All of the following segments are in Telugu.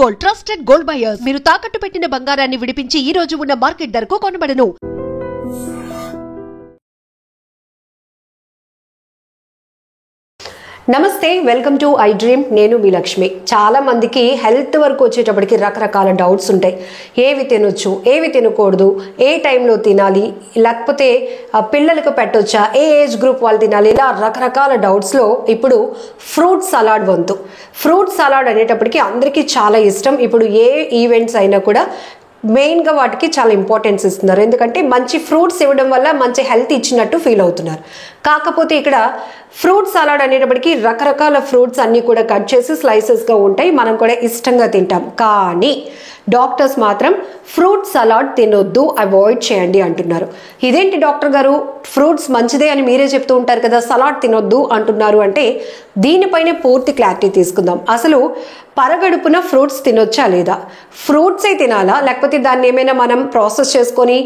Gold trusted gold buyers. మీరు తాకట్టు పెట్టిన బంగారాన్ని విడిపించి ఈ రోజు ఉన్న మార్కెట్ ధరకు కొనబడును. నమస్తే, వెల్కమ్ టు ఐ డ్రీమ్. నేను మీ లక్ష్మి. చాలా మందికి హెల్త్ వరకు వచ్చేటప్పటికి రకరకాల డౌట్స్ ఉంటాయి. ఏవి తినొచ్చు, ఏవి తినకూడదు, ఏ టైంలో తినాలి, లేకపోతే పిల్లలకు పెట్టొచ్చా, ఏ ఏజ్ గ్రూప్ వాళ్ళు తినాలి, ఇలా రకరకాల డౌట్స్లో ఇప్పుడు ఫ్రూట్ సలాడ్ వంతు. ఫ్రూట్ సలాడ్ అనేటప్పటికి అందరికీ చాలా ఇష్టం. ఇప్పుడు ఏ ఈవెంట్స్ అయినా కూడా మెయిన్గా వాటికి చాలా ఇంపార్టెన్స్ ఇస్తున్నారు. ఎందుకంటే మంచి ఫ్రూట్స్ ఇవ్వడం వల్ల మంచి హెల్త్ ఇచ్చినట్టు ఫీల్ అవుతున్నారు. కాకపోతే ఇక్కడ ఫ్రూట్ సలాడ్ అనేటప్పటికి రకరకాల ఫ్రూట్స్ అన్నీ కూడా కట్ చేసి స్లైసెస్గా ఉంటాయి. మనం కూడా ఇష్టంగా తింటాం. కానీ డాక్టర్స్ మాత్రం ఫ్రూట్ సలాడ్ తినొద్దు, అవాయిడ్ చేయండి అంటున్నారు. ఇదేంటి డాక్టర్ గారు, ఫ్రూట్స్ మంచిదే అని మీరే చెప్తూ ఉంటారు కదా, సలాడ్ తినొద్దు అంటున్నారు అంటే దీనిపైనే పూర్తి క్లారిటీ తీసుకుందాం. అసలు పరగడుపున ఫ్రూట్స్ తినొచ్చా లేదా, ఫ్రూట్సే తినాలా, లేకపోతే దాన్ని ఏమైనా మనం ప్రాసెస్ చేసుకొని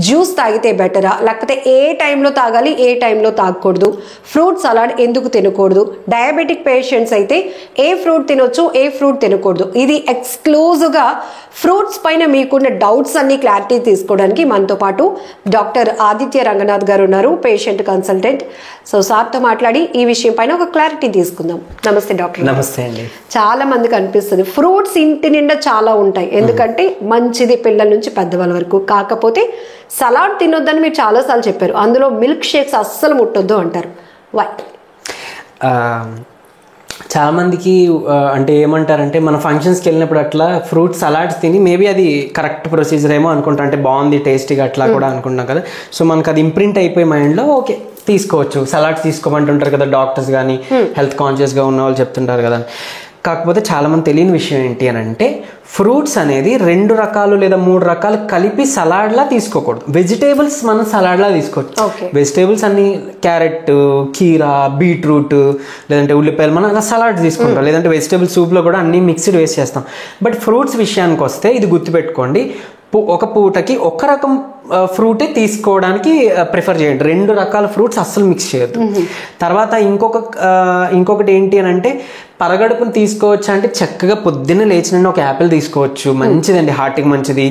జ్యూస్ తాగితే బెటరా, లేకపోతే ఏ టైంలో తాగాలి, ఏ టైంలో తాగకూడదు, ఫ్రూట్ సలాడ్ ఎందుకు తినకూడదు, డయాబెటిక్ పేషెంట్స్ అయితే ఏ ఫ్రూట్ తినొచ్చు, ఏ ఫ్రూట్ తినకూడదు, ఇది ఎక్స్క్లూజివ్గా ఫ్రూట్స్ పైన మీకున్న డౌట్స్ అన్ని క్లారిటీ తీసుకోవడానికి మనతో పాటు డాక్టర్ ఆదిత్య రంగనాథ్ గారు ఉన్నారు, పేషెంట్ కన్సల్టెంట్. సో సార్తో మాట్లాడి ఈ విషయం పైన ఒక క్లారిటీ తీసుకుందాం. నమస్తే డాక్టర్. నమస్తే అండి. చాలా మందికి అనిపిస్తుంది ఫ్రూట్స్ ఇంటి నిండా చాలా ఉంటాయి, ఎందుకంటే మంచిది పిల్లల నుంచి పెద్దవాళ్ళ వరకు. కాకపోతే సలాడ్ తినొద్దని మీరు చాలాసార్లు చెప్పారు, అందులో మిల్క్ షేక్స్ అస్సలు ముట్టొద్దు అంటారు. వై? చాలామందికి అంటే ఏమంటారంటే మన ఫంక్షన్స్కి వెళ్ళినప్పుడు అట్లా ఫ్రూట్ సలాడ్స్ తిని మేబీ అది కరెక్ట్ ప్రొసీజర్ ఏమో అనుకుంటాం, అంటే బాగుంది టేస్టీగా అట్లా కూడా అనుకుంటాం కదా. సో మనకు అది ఇంప్రింట్ అయిపోయి మైండ్లో ఓకే తీసుకోవచ్చు, సలాడ్స్ తీసుకోమంటుంటారు కదా డాక్టర్స్ కానీ హెల్త్ కాన్షియస్గా ఉన్న వాళ్ళు చెప్తుంటారు కదా. కాకపోతే చాలామంది తెలియని విషయం ఏంటి అని అంటే ఫ్రూట్స్ అనేది 2 రకాలు లేదా 3 రకాలు కలిపి సలాడ్లా తీసుకోకూడదు. వెజిటేబుల్స్ మనం సలాడ్లా తీసుకోవచ్చు. వెజిటేబుల్స్ అన్ని క్యారెట్, కీరా, బీట్రూట్, లేదంటే ఉల్లిపాయలు మనం అలా సలాడ్ తీసుకుంటాం, లేదంటే వెజిటేబుల్ సూప్లో కూడా అన్ని మిక్స్డ్ వేసి చేస్తాం. బట్ ఫ్రూట్స్ విషయానికి వస్తే ఇది గుర్తుపెట్టుకోండి, ఒక పూటకి ఒక రకం ఫ్రూటే తీసుకోవడానికి ప్రిఫర్ చేయండి. 2 రకాల ఫ్రూట్స్ అస్సలు మిక్స్ చేయొద్దు. తర్వాత ఇంకొకటి ఏంటి అని అంటే పరగడుపుని తీసుకోవచ్చు అంటే చక్కగా పొద్దున్నే లేచిన ఒక యాపిల్ తీసుకోవచ్చు, మంచిదండి, హార్ట్కి మంచిది.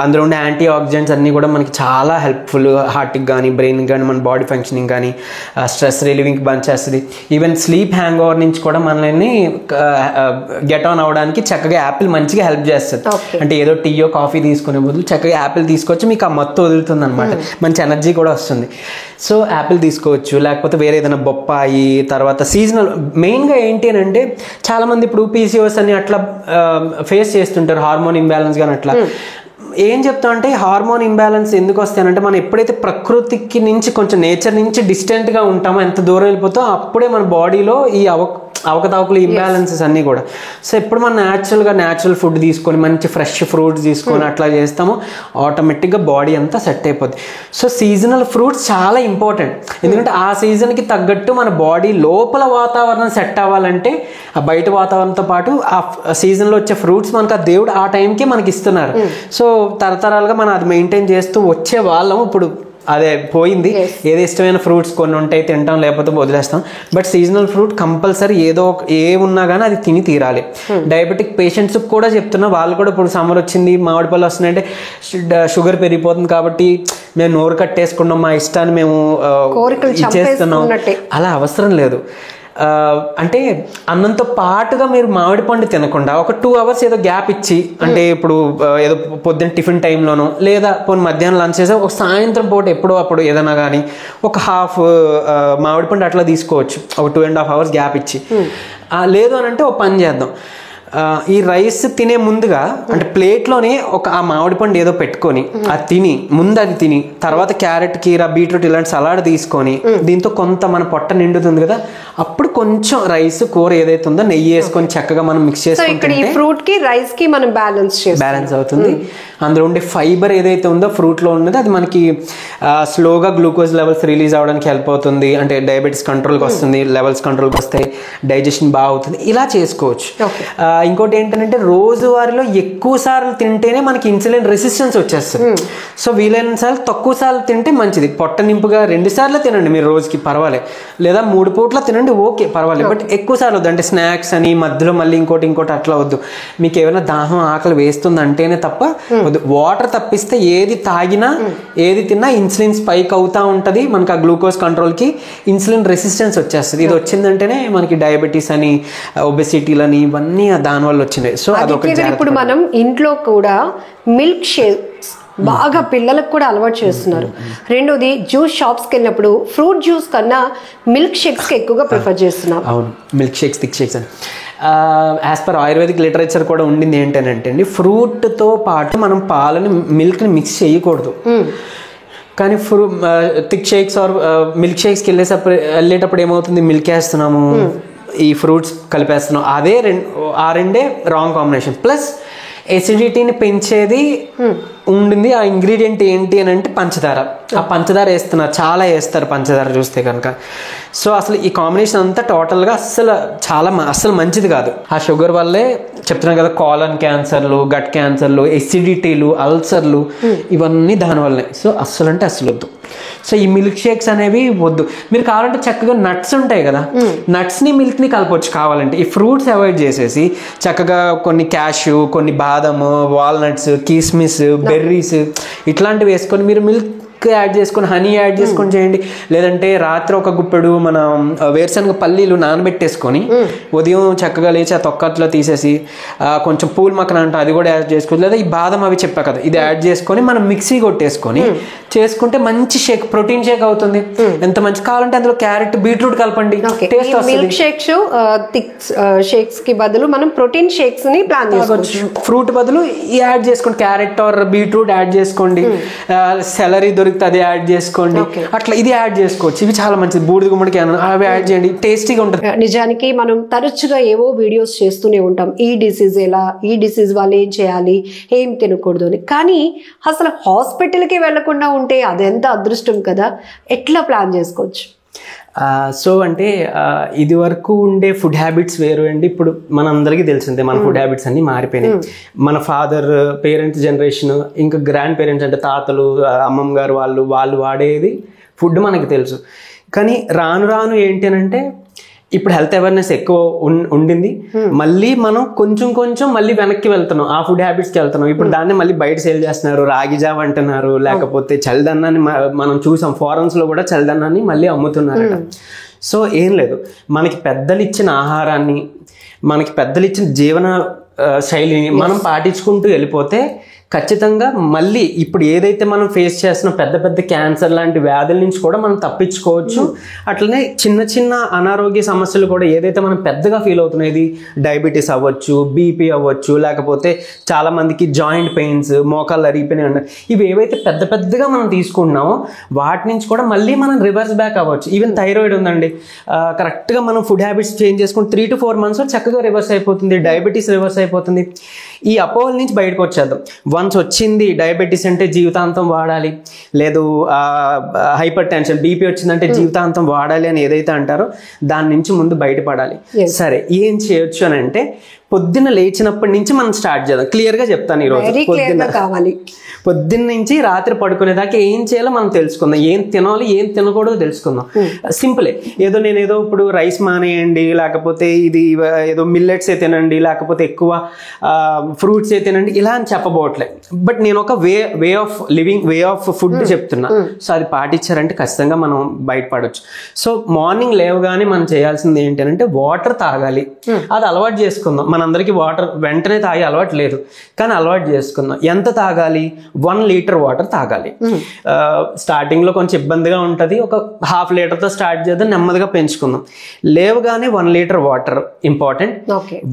అందులో ఉండే యాంటీ ఆక్సిడెంట్స్ అన్నీ కూడా మనకి చాలా హెల్ప్ఫుల్, హార్ట్కి కానీ బ్రెయిన్కి కానీ మన బాడీ ఫంక్షనింగ్ కానీ స్ట్రెస్ రిలీవింగ్కి బంద్ చేస్తుంది. ఈవెన్ స్లీప్ హ్యాంగ్ ఓవర్ నుంచి కూడా మనల్ని గెట్ ఆన్ అవ్వడానికి చక్కగా యాపిల్ మంచిగా హెల్ప్ చేస్తుంది. అంటే ఏదో టీయో కాఫీ తీసుకునే బదులు చక్కగా యాపిల్ తీసుకోవచ్చు, మీకు ఆ మత్తు వదులుతుంది అనమాట, మంచి ఎనర్జీ కూడా వస్తుంది. సో యాపిల్ తీసుకోవచ్చు, లేకపోతే వేరే ఏదైనా బొప్పాయి. తర్వాత సీజనల్ మెయిన్గా ఏంటి అని అంటే చాలామంది ఇప్పుడు పీసీఓఎస్ అని అట్లా ఫేస్ చేస్తుంటారు, హార్మోన్ ఇంబ్యాలెన్స్ కానీ అట్లా. ఏం చెప్తా అంటే హార్మోన్ ఇంబ్యాలెన్స్ ఎందుకు వస్తాయంటే మనం ఎప్పుడైతే ప్రకృతికి నుంచి కొంచెం నేచర్ నుంచి డిస్టెంట్గా ఉంటామో, ఎంత దూరం వెళ్ళిపోతామో అప్పుడే మన బాడీలో ఈ అవకతవకలు ఇంబ్యాలెన్సెస్ అన్నీ కూడా. సో ఎప్పుడు మనం న్యాచురల్ ఫుడ్ తీసుకొని మంచి ఫ్రెష్ ఫ్రూట్స్ తీసుకొని అట్లా చేస్తామో ఆటోమేటిక్గా బాడీ అంతా సెట్ అయిపోద్ది. సో సీజనల్ ఫ్రూట్స్ చాలా ఇంపార్టెంట్, ఎందుకంటే ఆ సీజన్కి తగ్గట్టు మన బాడీ లోపల వాతావరణం సెట్ అవ్వాలంటే ఆ బయట వాతావరణంతో పాటు ఆ సీజన్లో వచ్చే ఫ్రూట్స్ మనకు ఆ దేవుడు ఆ టైంకి మనకి ఇస్తున్నారు. సో తరతరాలుగా మనం అది మెయింటైన్ చేస్తూ వచ్చే వాళ్ళం. ఇప్పుడు అదే పోయింది, ఏదో ఇష్టమైన ఫ్రూట్స్ కొన్ని ఉంటాయి తింటాం, లేకపోతే వదిలేస్తాం. బట్ సీజనల్ ఫ్రూట్ కంపల్సరీ ఏదో ఏమున్నా కానీ అది తిని తీరాలి. డయాబెటిక్ పేషెంట్స్కి కూడా చెప్తున్నా, వాళ్ళు కూడా ఇప్పుడు సమ్మర్ వచ్చింది, మామిడి పళ్ళు వస్తున్నాయంటే షుగర్ పెరిగిపోతుంది కాబట్టి మేము నోరు కట్టేసుకున్నాం, మా ఇష్టాన్ని మేము ఇచ్చేస్తున్నాం. అలా అవసరం లేదు. అంటే అన్నంతో పాటుగా మీరు మామిడి పండు తినకుండా ఒక 2 hours ఏదో గ్యాప్ ఇచ్చి, అంటే ఇప్పుడు ఏదో పొద్దున్న టిఫిన్ టైంలోనో లేదా పోనీ మధ్యాహ్నం లంచ్ చేసే ఒక సాయంత్రం పూట ఎప్పుడో అప్పుడు ఏదైనా కానీ ఒక హాఫ్ మామిడి పండు అట్లా తీసుకోవచ్చు, ఒక 2.5 hours గ్యాప్ ఇచ్చి. లేదు అని అంటే ఒక పని చేద్దాం, ఈ రైస్ తినే ముందుగా అంటే ప్లేట్లోనే ఆ మామిడి పండు ఏదో పెట్టుకొని అది తిని తర్వాత క్యారెట్, కీరా, బీట్రూట్ ఇలాంటి సలాడ్ తీసుకొని దీంతో కొంత మన పొట్ట నిండుతుంది కదా, అప్పుడు కొంచెం రైస్ కూర ఏదైతే ఉందో నెయ్యి వేసుకొని చక్కగా మనం మిక్స్ చేసుకుంటే ఫ్రూట్ కి రైస్ కి మనం బ్యాలెన్స్ అవుతుంది. అందులో ఉండే ఫైబర్ ఏదైతే ఉందో ఫ్రూట్లో ఉన్నది అది మనకి స్లోగా గ్లూకోజ్ లెవెల్స్ రిలీజ్ అవ్వడానికి హెల్ప్ అవుతుంది, అంటే డయాబెటీస్ కంట్రోల్కి వస్తుంది, లెవెల్స్ కంట్రోల్కి వస్తాయి, డైజెషన్ బాగా అవుతుంది. ఇలా చేసుకోవచ్చు. ఇంకోటి ఏంటంటే రోజువారీలో ఎక్కువ సార్లు తింటేనే మనకి ఇన్సులిన్ రెసిస్టెన్స్ వచ్చేస్తుంది. సో వీలైన సార్లు తక్కువ సార్లు తింటే మంచిది. పొట్ట నింపుగా 2 సార్లు తినండి మీరు రోజుకి, పర్వాలేదు, లేదా 3 పూట్ల తినండి, అంటే ఓకే పర్వాలేదు, బట్ ఎక్కువ సార్లు వద్దు. అంటే స్నాక్స్ అని మధ్యలో మళ్ళీ ఇంకోటి అట్లా వద్దు. మీకు ఏమైనా దాహం ఆకలి వేస్తుంది అంటేనే తప్ప వద్దు. వాటర్ తప్పిస్తే ఏది తాగినా ఏది తిన్నా ఇన్సులిన్ స్పైక్ అవుతా ఉంటుంది. మనకి ఆ గ్లూకోజ్ కంట్రోల్కి ఇన్సులిన్ రెసిస్టెన్స్ వచ్చేస్తుంది. ఇది వచ్చిందంటేనే మనకి డయాబెటీస్ అని ఒబెసిటీలని ఇవన్నీ దానివల్ల వచ్చినాయి. సో అదొక ఇప్పుడు మనం ఇంట్లో కూడా మిల్క్ షేక్స్ బాగా పిల్లలకు కూడా అలవాటు చేస్తున్నారు. రెండోది జ్యూస్ షాప్స్కి వెళ్ళినప్పుడు ఫ్రూట్ జ్యూస్ కన్నా మిల్క్ షేక్స్కి ఎక్కువగా ప్రిఫర్ చేస్తున్నాం. అవును, మిల్క్ షేక్స్ థిక్ షేక్స్ అని యాజ్ పర్ ఆయుర్వేదిక్ లిటరేచర్ కూడా ఉండింది ఏంటంటే అండి, ఫ్రూట్తో పాటు మనం పాలని మిల్క్ని మిక్స్ చేయకూడదు. కానీ థిక్ షేక్స్ ఆర్ మిల్క్ షేక్స్కి వెళ్ళేటప్పుడు ఏమవుతుంది, మిల్క్ వేస్తున్నాము, ఈ ఫ్రూట్స్ కలిపేస్తున్నాం. ఆ రెండే రాంగ్ కాంబినేషన్. ప్లస్ ఎసిడిటీని పెంచేది ఉండింది. ఆ ఇంగ్రీడియంట్ ఏంటి అని అంటే పంచదార. ఆ పంచదార వేస్తున్నారు, చాలా వేస్తారు పంచదార చూస్తే కనుక. సో అసలు ఈ కాంబినేషన్ అంతా టోటల్గా అస్సలు మంచిది కాదు. ఆ షుగర్ వల్లే చెప్తున్నాను కదా, కాలన్ క్యాన్సర్లు, గట్ క్యాన్సర్లు, ఎసిడిటీలు, అల్సర్లు ఇవన్నీ దానివల్లనే. సో అస్సలు వద్దు. సో ఈ మిల్క్ షేక్స్ అనేవి వద్దు. మీరు కావాలంటే చక్కగా నట్స్ ఉంటాయి కదా, నట్స్ని మిల్క్ని కలపొచ్చు కావాలంటే. ఈ ఫ్రూట్స్ అవాయిడ్ చేసేసి చక్కగా కొన్ని క్యాష్యూ, కొన్ని బాదము, వాల్నట్స్, కిస్మిస్, బెర్రీస్ ఇట్లాంటివి వేసుకొని మీరు మిల్క్ యాడ్ చేసుకొని, హనీ యాడ్ చేసుకొని చేయండి. లేదంటే రాత్రి ఒక గుప్పెడు మనం వేరుశనగ పల్లీలు నానబెట్టేసుకొని ఉదయం చక్కగా లేచి ఆ తొక్కట్లో తీసేసి కొంచెం పూల్ మక్కన అంటే అది కూడా యాడ్ చేసుకోవచ్చు. లేదా ఈ బాదం అవి చెప్పా కదా, ఇది యాడ్ చేసుకొని మనం మిక్సీ కొట్టేసుకొని చేసుకుంటే మంచి షేక్, ప్రోటీన్ షేక్ అవుతుంది. ఎంత మంచి. కావాలంటే అందులో క్యారెట్, బీట్రూట్ కలపండి, టేస్ట్ వస్తుంది. మిల్క్ షేక్స్ థిక్ షేక్స్ కి బదులు మనం ప్రోటీన్ షేక్స్ ని ప్లాన్ చేసుకోవచ్చు. ఫ్రూట్ బదులు యాడ్ చేసుకోండి, క్యారెట్ ఆర్ బీట్రూట్ యాడ్ చేసుకోండి, సెలరీ దొరికితే అది యాడ్ చేసుకోండి. అట్లా ఇది యాడ్ చేసుకోవచ్చు. ఇవి చాలా మంచిది. బూడిద గుమ్మడికి అవి యాడ్ చేయండి, టేస్టీగా ఉంటుంది. నిజానికి మనం తరచుగా ఏవో వీడియోస్ చేస్తూనే ఉంటాం, ఈ డిసీజ్ ఎలా, ఈ డిసీజ్ వాళ్ళు ఏం చేయాలి, ఏం తినకూడదు అని. కానీ అసలు హాస్పిటల్కి వెళ్లకుండా ఉంటే అదెంత అదృష్టం కదా. ఎట్లా ప్లాన్ చేసుకోవచ్చు? సో అంటే ఇది వరకు ఉండే ఫుడ్ హ్యాబిట్స్ వేరు అండి. ఇప్పుడు మనందరికీ తెలిసిందే మన ఫుడ్ హ్యాబిట్స్ అన్ని మారిపోయినాయి. మన ఫాదర్ పేరెంట్స్ జనరేషన్, ఇంకా గ్రాండ్ పేరెంట్స్ అంటే తాతలు, అమ్మమ్మ గారు వాళ్ళు వాడేది ఫుడ్ మనకి తెలుసు. కానీ రాను ఏంటి అని అంటే ఇప్పుడు హెల్త్ అవేర్నెస్ ఎక్కువ ఉండింది. మళ్ళీ మనం కొంచెం మళ్ళీ వెనక్కి వెళ్తున్నాం, ఆ ఫుడ్ హ్యాబిట్స్కి వెళ్తున్నాం. ఇప్పుడు దాన్ని మళ్ళీ బయట సేల్ చేస్తున్నారు, రాగి జావ అంటున్నారు, లేకపోతే చలిదన్నాన్ని మనం చూసాం ఫారెన్స్ లో కూడా చలిదన్నాన్ని మళ్ళీ అమ్ముతున్నారట. సో ఏం లేదు, మనకి పెద్దలు ఇచ్చిన ఆహారాన్ని, మనకి పెద్దలు ఇచ్చిన జీవన శైలిని మనం పాటించుకుంటూ వెళ్ళిపోతే ఖచ్చితంగా మళ్ళీ ఇప్పుడు ఏదైతే మనం ఫేస్ చేస్తున్న పెద్ద క్యాన్సర్ లాంటి వ్యాధుల నుంచి కూడా మనం తప్పించుకోవచ్చు. అట్లనే చిన్న అనారోగ్య సమస్యలు కూడా ఏదైతే మనం పెద్దగా ఫీల్ అవుతున్నాయి, డయాబెటీస్ అవ్వచ్చు, బీపీ అవ్వచ్చు, లేకపోతే చాలా మందికి జాయింట్ పెయిన్స్, మోకాళ్ళు అరిగిపోయినాయి అన్నారు, ఇవి ఏవైతే పెద్దగా మనం తీసుకుంటున్నామో వాటి నుంచి కూడా మళ్ళీ మనం రివర్స్ బ్యాక్ అవ్వచ్చు. ఈవెన్ థైరాయిడ్ ఉందండి, కరెక్ట్గా మనం ఫుడ్ హ్యాబిట్స్ చేంజ్ చేసుకుని 3 to 4 months చక్కగా రివర్స్ అయిపోతుంది, డయాబెటీస్ రివర్స్ అయిపోతుంది. ఈ అపోహల నుంచి బయటకు వచ్చేద్దాం. వన్స్ వచ్చింది డయాబెటీస్ అంటే జీవితాంతం వాడాలి, లేదు హైపర్ టెన్షన్, బీపీ వచ్చిందంటే జీవితాంతం వాడాలి అని ఏదైతే అంటారో దాని నుంచి ముందు బయటపడాలి. సరే, ఏం చేయొచ్చు అని అంటే పొద్దున్న లేచినప్పటి నుంచి మనం స్టార్ట్ చేద్దాం. క్లియర్గా చెప్తాను ఈరోజు. పొద్దున్న నుంచి రాత్రి పడుకునేదాకా ఏం చేయాలో మనం తెలుసుకుందాం, ఏం తినాలి ఏం తినకూడదు తెలుసుకుందాం. సింపులే. నేనేదో ఇప్పుడు రైస్ మానేయండి, లేకపోతే ఇది ఏదో మిల్లెట్స్ ఏ తినండి, లేకపోతే ఎక్కువ ఫ్రూట్స్ ఏ తినండి ఇలా అని చెప్పబోట్లే. బట్ నేను ఒక way of living, way of food చెప్తున్నా. సో అది పాటించారంటే ఖచ్చితంగా మనం బయటపడవచ్చు. సో మార్నింగ్ లేవగానే మనం చేయాల్సింది ఏంటి అంటే వాటర్ తాగాలి. అది అలవాటు చేసుకుందాం. మనందరికీ వాటర్ వెంటనే తాగే అలవాటు లేదు, కానీ అలవాటు చేసుకుందాం. ఎంత తాగాలి? 1 liter వాటర్ తాగాలి. స్టార్టింగ్ లో కొంచెం ఇబ్బందిగా ఉంటుంది, ఒక 1/2 literతో స్టార్ట్ చేద్దాం, నెమ్మదిగా పెంచుకుందాం. లేవగానే 1 liter వాటర్ ఇంపార్టెంట్.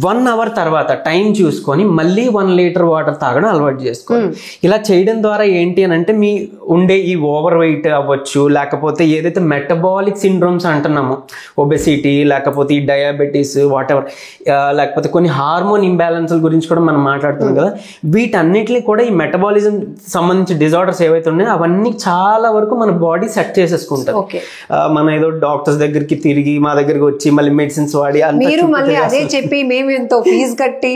1 hour తర్వాత టైం చూసుకొని మళ్ళీ 1 liter వాటర్ తాగడం అలవాటు చేసుకోండి. ఇలా చేయడం ద్వారా ఏంటి అని అంటే మీ ఉండే ఈ ఓవర్ వెయిట్ అవ్వచ్చు, లేకపోతే ఏదైతే మెటబాలిక్ సిండ్రోమ్స్ అంటున్నామో, ఒబెసిటీ, లేకపోతే ఈ డయాబెటీస్, వాట్ ఎవర్, లేకపోతే కొన్ని హార్మోన్ ఇంబ్యాలెన్స్ల గురించి కూడా మనం మాట్లాడుతున్నాం కదా, వీటన్నిటిని కూడా ఈ మెటబాలిజం సంబంధించి డిజార్డర్స్ ఏవైతే ఉన్నాయో అవన్నీ చాలా వరకు మన బాడీ సెట్ చేసేసుకుంటుంది. మన ఏదో డాక్టర్స్ దగ్గరికి తిరిగి మా దగ్గరికి వచ్చి మళ్ళీ మెడిసిన్స్ వాడి అదే చెప్పి మేము ఎంతో ఫీజు కట్టి,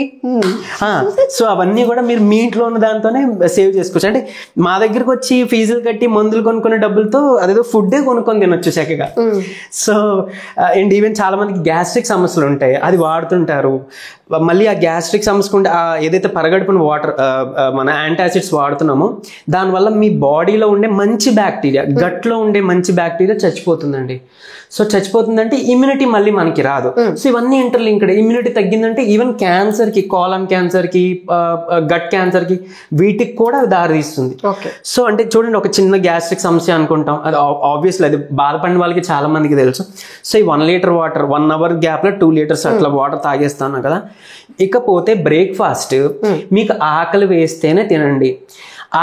సో అవన్నీ కూడా మీరు మీ ఇంట్లో ఉన్న దాంతోనే సేవ్ చేసుకోవచ్చు. అంటే మా దగ్గరకు వచ్చి ఫీజు ఫీజులు కట్టి మందులు కొనుక్కునే డబ్బులతో అదేదో ఫుడ్డే కొనుక్కొని తినొచ్చు చక్కగా. సో అండ్ ఈవెన్ చాలా మందికి గ్యాస్ట్రిక్ సమస్యలు ఉంటాయి, అది వాడుతుంటారు. మళ్ళీ ఆ గ్యాస్ట్రిక్ సమస్య ఏదైతే పరగడుపున వాటర్ మన యాంటాసిడ్స్ వాడుతున్నామో దానివల్ల మీ బాడీలో ఉండే మంచి బ్యాక్టీరియా, గట్లో ఉండే మంచి బ్యాక్టీరియా చచ్చిపోతుందండి. సో చచ్చిపోతుందంటే ఇమ్యూనిటీ మళ్ళీ మనకి రాదు. సో ఇవన్నీ ఇంటర్లింక్డ్. ఇమ్యూనిటీ తగ్గిందంటే ఈవెన్ క్యాన్సర్కి, కాలన్ క్యాన్సర్కి, గట్ క్యాన్సర్కి, వీటికి కూడా దారితీస్తుంది. సో అంటే చూడండి, ఒక చిన్న గ్యాస్ట్రిక్ సమస్య అనుకుంటాం, అది ఆబ్వియస్లీ అది బాధపడిన వాళ్ళకి చాలా మందికి తెలుసు. సో ఈ 1 లీటర్ వాటర్ 1 అవర్ గ్యాప్లో 2 లీటర్స్ అట్లా వాటర్ తాగేస్తాను కదా. ఇకపోతే బ్రేక్ఫాస్ట్ మీకు ఆకలి వేస్తేనే తినండి.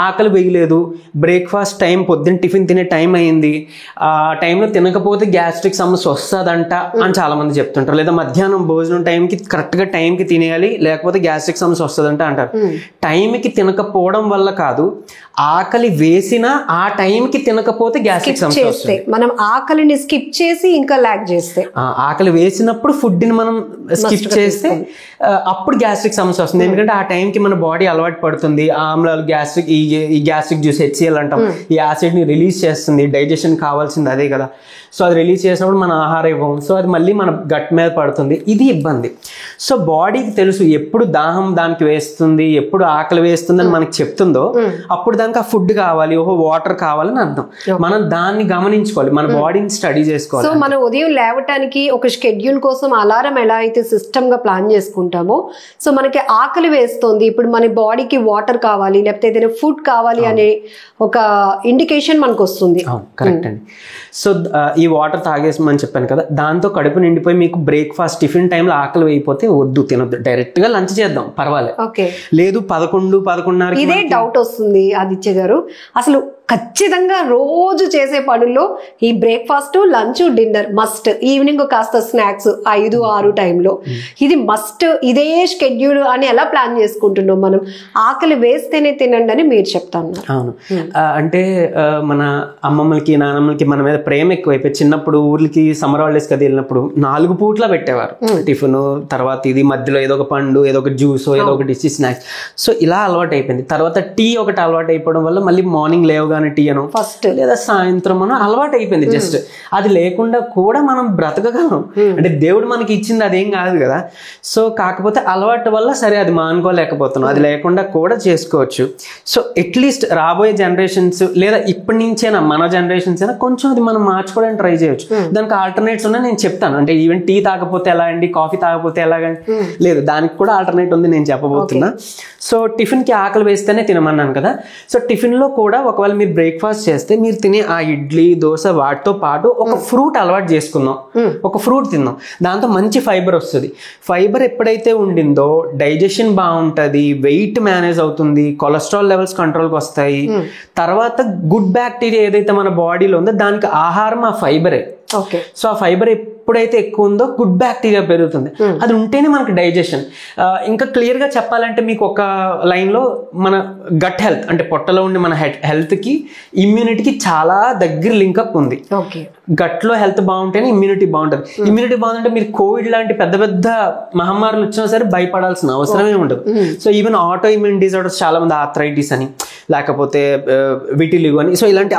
ఆకలి వేయలేదు, బ్రేక్ఫాస్ట్ టైం, పొద్దున్న టిఫిన్ తినే టైం అయింది, ఆ టైంలో తినకపోతే గ్యాస్ట్రిక్ సమస్య వస్తుందంట అని చాలా మంది చెప్తుంటారు. లేదా మధ్యాహ్నం భోజనం టైంకి కరెక్ట్గా టైంకి తినేయాలి, లేకపోతే గ్యాస్ట్రిక్ సమస్య వస్తుందంట అంటారు. టైంకి తినకపోవడం వల్ల కాదు, ఆకలి వేసినా ఆ టైంకి తినకపోతే గ్యాస్ట్రిక్ సమస్య వస్తుంది. మనం ఆకలిని స్కిప్ చేసి ఇంకా లాగ్ చేస్తే, ఆకలి వేసినప్పుడు ఫుడ్ని మనం స్కిప్ చేస్తే అప్పుడు గ్యాస్ట్రిక్ సమస్య వస్తుంది. ఎందుకంటే ఆ టైంకి మన బాడీ అలవాటు పడుతుంది. ఆమ్లాలు, గ్యాస్ట్రిక్, ఈ గ్యాస్ట్రిక్ జ్యూస్ HCl అంటాం, ఈ యాసిడ్ని రిలీజ్ చేస్తుంది. డైజెషన్ కావాల్సింది అదే కదా. సో అది రిలీజ్ చేసినప్పుడు మన ఆహారం ఇవ్వం, సో అది మళ్ళీ మన గట్ మీద పడుతుంది. ఇది ఇబ్బంది. సో బాడీకి తెలుసు ఎప్పుడు దాహం దానికి వేస్తుంది, ఎప్పుడు ఆకలి వేస్తుంది అని మనకి చెప్తుందో అప్పుడు దానికి ఆ ఫుడ్ కావాలి, వాటర్ కావాలని అర్థం. మనం దాన్ని గమనించుకోవాలి, మన బాడీని స్టడీ చేసుకోవాలి. సో మనం ఉదయం లేవటానికి ఒక షెడ్యూల్ కోసం అలారం ఎలా అయితే సిస్టమ్ గా ప్లాన్ చేసుకుంటామో, సో మనకి ఆకలి వేస్తుంది, ఇప్పుడు మన బాడీకి వాటర్ కావాలి లేకపోతే ఏదైనా ఫుడ్ కావాలి అనే ఒక ఇండికేషన్ మనకు వస్తుంది. కరెక్ట్ అండి. సో ఈ వాటర్ తాగేసమని చెప్పాను కదా, దాంతో కడుపు నిండిపోయి మీకు బ్రేక్ఫాస్ట్ టిఫిన్ టైంలో ఆకలి అయిపోతే వద్దు, తినొద్దు, డైరెక్ట్ గా లంచ్ చేద్దాం పర్వాలేదు. లేదు 11-11:30 ఇదే డౌట్ వస్తుంది ఆదిత్య గారు. అసలు ఖచ్చితంగా రోజు చేసే పనుల్లో ఈ breakfast, lunch, dinner must, evening కాస్త స్నాక్స్ 5-6 టైంలో, ఇది మస్ట్, ఇదే షెడ్యూల్ అని ఎలా ప్లాన్ చేసుకుంటున్నాం మనం? ఆకలి వేస్తేనే తినండి అని మీరు చెప్తాను. అవును, అంటే మన అమ్మమ్మలకి, నానమ్మలకి మన మీద ప్రేమ ఎక్కువైపోయి చిన్నప్పుడు ఊర్లకి సమ్మర్ హాలిడేస్ కదా వెళ్ళినప్పుడు 4 పూట్ల పెట్టేవారు టిఫిన్, తర్వాత ఇది మధ్యలో ఏదో ఒక పండు, ఏదో ఒక జ్యూస్, ఏదో ఒక డిష్, స్నాక్స్. సో ఇలా అలవాటు అయిపోయింది. తర్వాత టీ ఒకటి అలవాటు అయిపోవడం వల్ల మళ్ళీ మార్నింగ్ లేవగానే టీ అను ఫస్ట్ లేదా సాయంత్రం అను అలవాటు అయిపోయింది. జస్ట్ అది లేకుండా కూడా మనం బ్రతకగలం. అంటే దేవుడు మనకి ఇచ్చింది అదేం కాదు కదా. సో కాకపోతే అలవాటు వల్ల సరే అది మానుకోలేకపోతున్నాం, అది లేకుండా కూడా చేసుకోవచ్చు. సో అట్లీస్ట్ రాబోయే జనరేషన్స్ లేదా ఇప్పటి నుంచైనా మన జనరేషన్స్ అయినా కొంచెం అది మనం మార్చుకోవడానికి ట్రై చేయొచ్చు. దానికి ఆల్టర్నేట్స్ ఉన్నాయి, నేను చెప్తాను. అంటే ఈవెన్ టీ తాగకపోతే ఎలా అండి, కాఫీ తాగకపోతే ఎలాగండి, లేదు దానికి కూడా ఆల్టర్నేట్ ఉంది, నేను చెప్పబోతున్నా. సో టిఫిన్కి ఆకలి వేస్తేనే తినమన్నాను కదా. సో టిఫిన్లో కూడా ఒకవేళ మీరు బ్రేక్ఫాస్ట్ చేస్తే మీరు తినే ఆ ఇడ్లీ, దోశ వాటితో పాటు ఒక ఫ్రూట్ అలవాటు చేసుకుందాం, ఒక ఫ్రూట్ తిందాం. దాంతో మంచి ఫైబర్ వస్తుంది. ఫైబర్ ఎప్పుడైతే ఉండిందో డైజెషన్ బాగుంటుంది, వెయిట్ మేనేజ్ అవుతుంది, కొలెస్ట్రాల్ లెవెల్స్ కంట్రోల్కి వస్తాయి. తర్వాత గుడ్ బ్యాక్టీరియా ఏదైతే మన బాడీలో ఉందో దానికి ఆహారం ఆ ఫైబరే. సో ఆ ఫైబర్ ఎప్పుడైతే ఎక్కువ ఉందో గుడ్ బ్యాక్టీరియా పెరుగుతుంది. అది ఉంటేనే మనకి డైజెషన్. ఇంకా క్లియర్గా చెప్పాలంటే మీకు ఒక లైన్లో మన గట్ హెల్త్ అంటే పొట్టలో ఉండే మన హెల్త్కి ఇమ్యూనిటీకి చాలా దగ్గర లింకప్ ఉంది. గట్లో హెల్త్ బాగుంటేనే ఇమ్యూనిటీ బాగుంటుంది. ఇమ్యూనిటీ బాగుందంటే మీరు కోవిడ్ లాంటి పెద్ద పెద్ద మహమ్మారులు వచ్చినా సరే భయపడాల్సిన అవసరమే ఉండదు. So even auto immune disorders చాలా మంది, ఆర్థరైటిస్ అని, లేకపోతే విటిలిగో అని, సో ఇలాంటి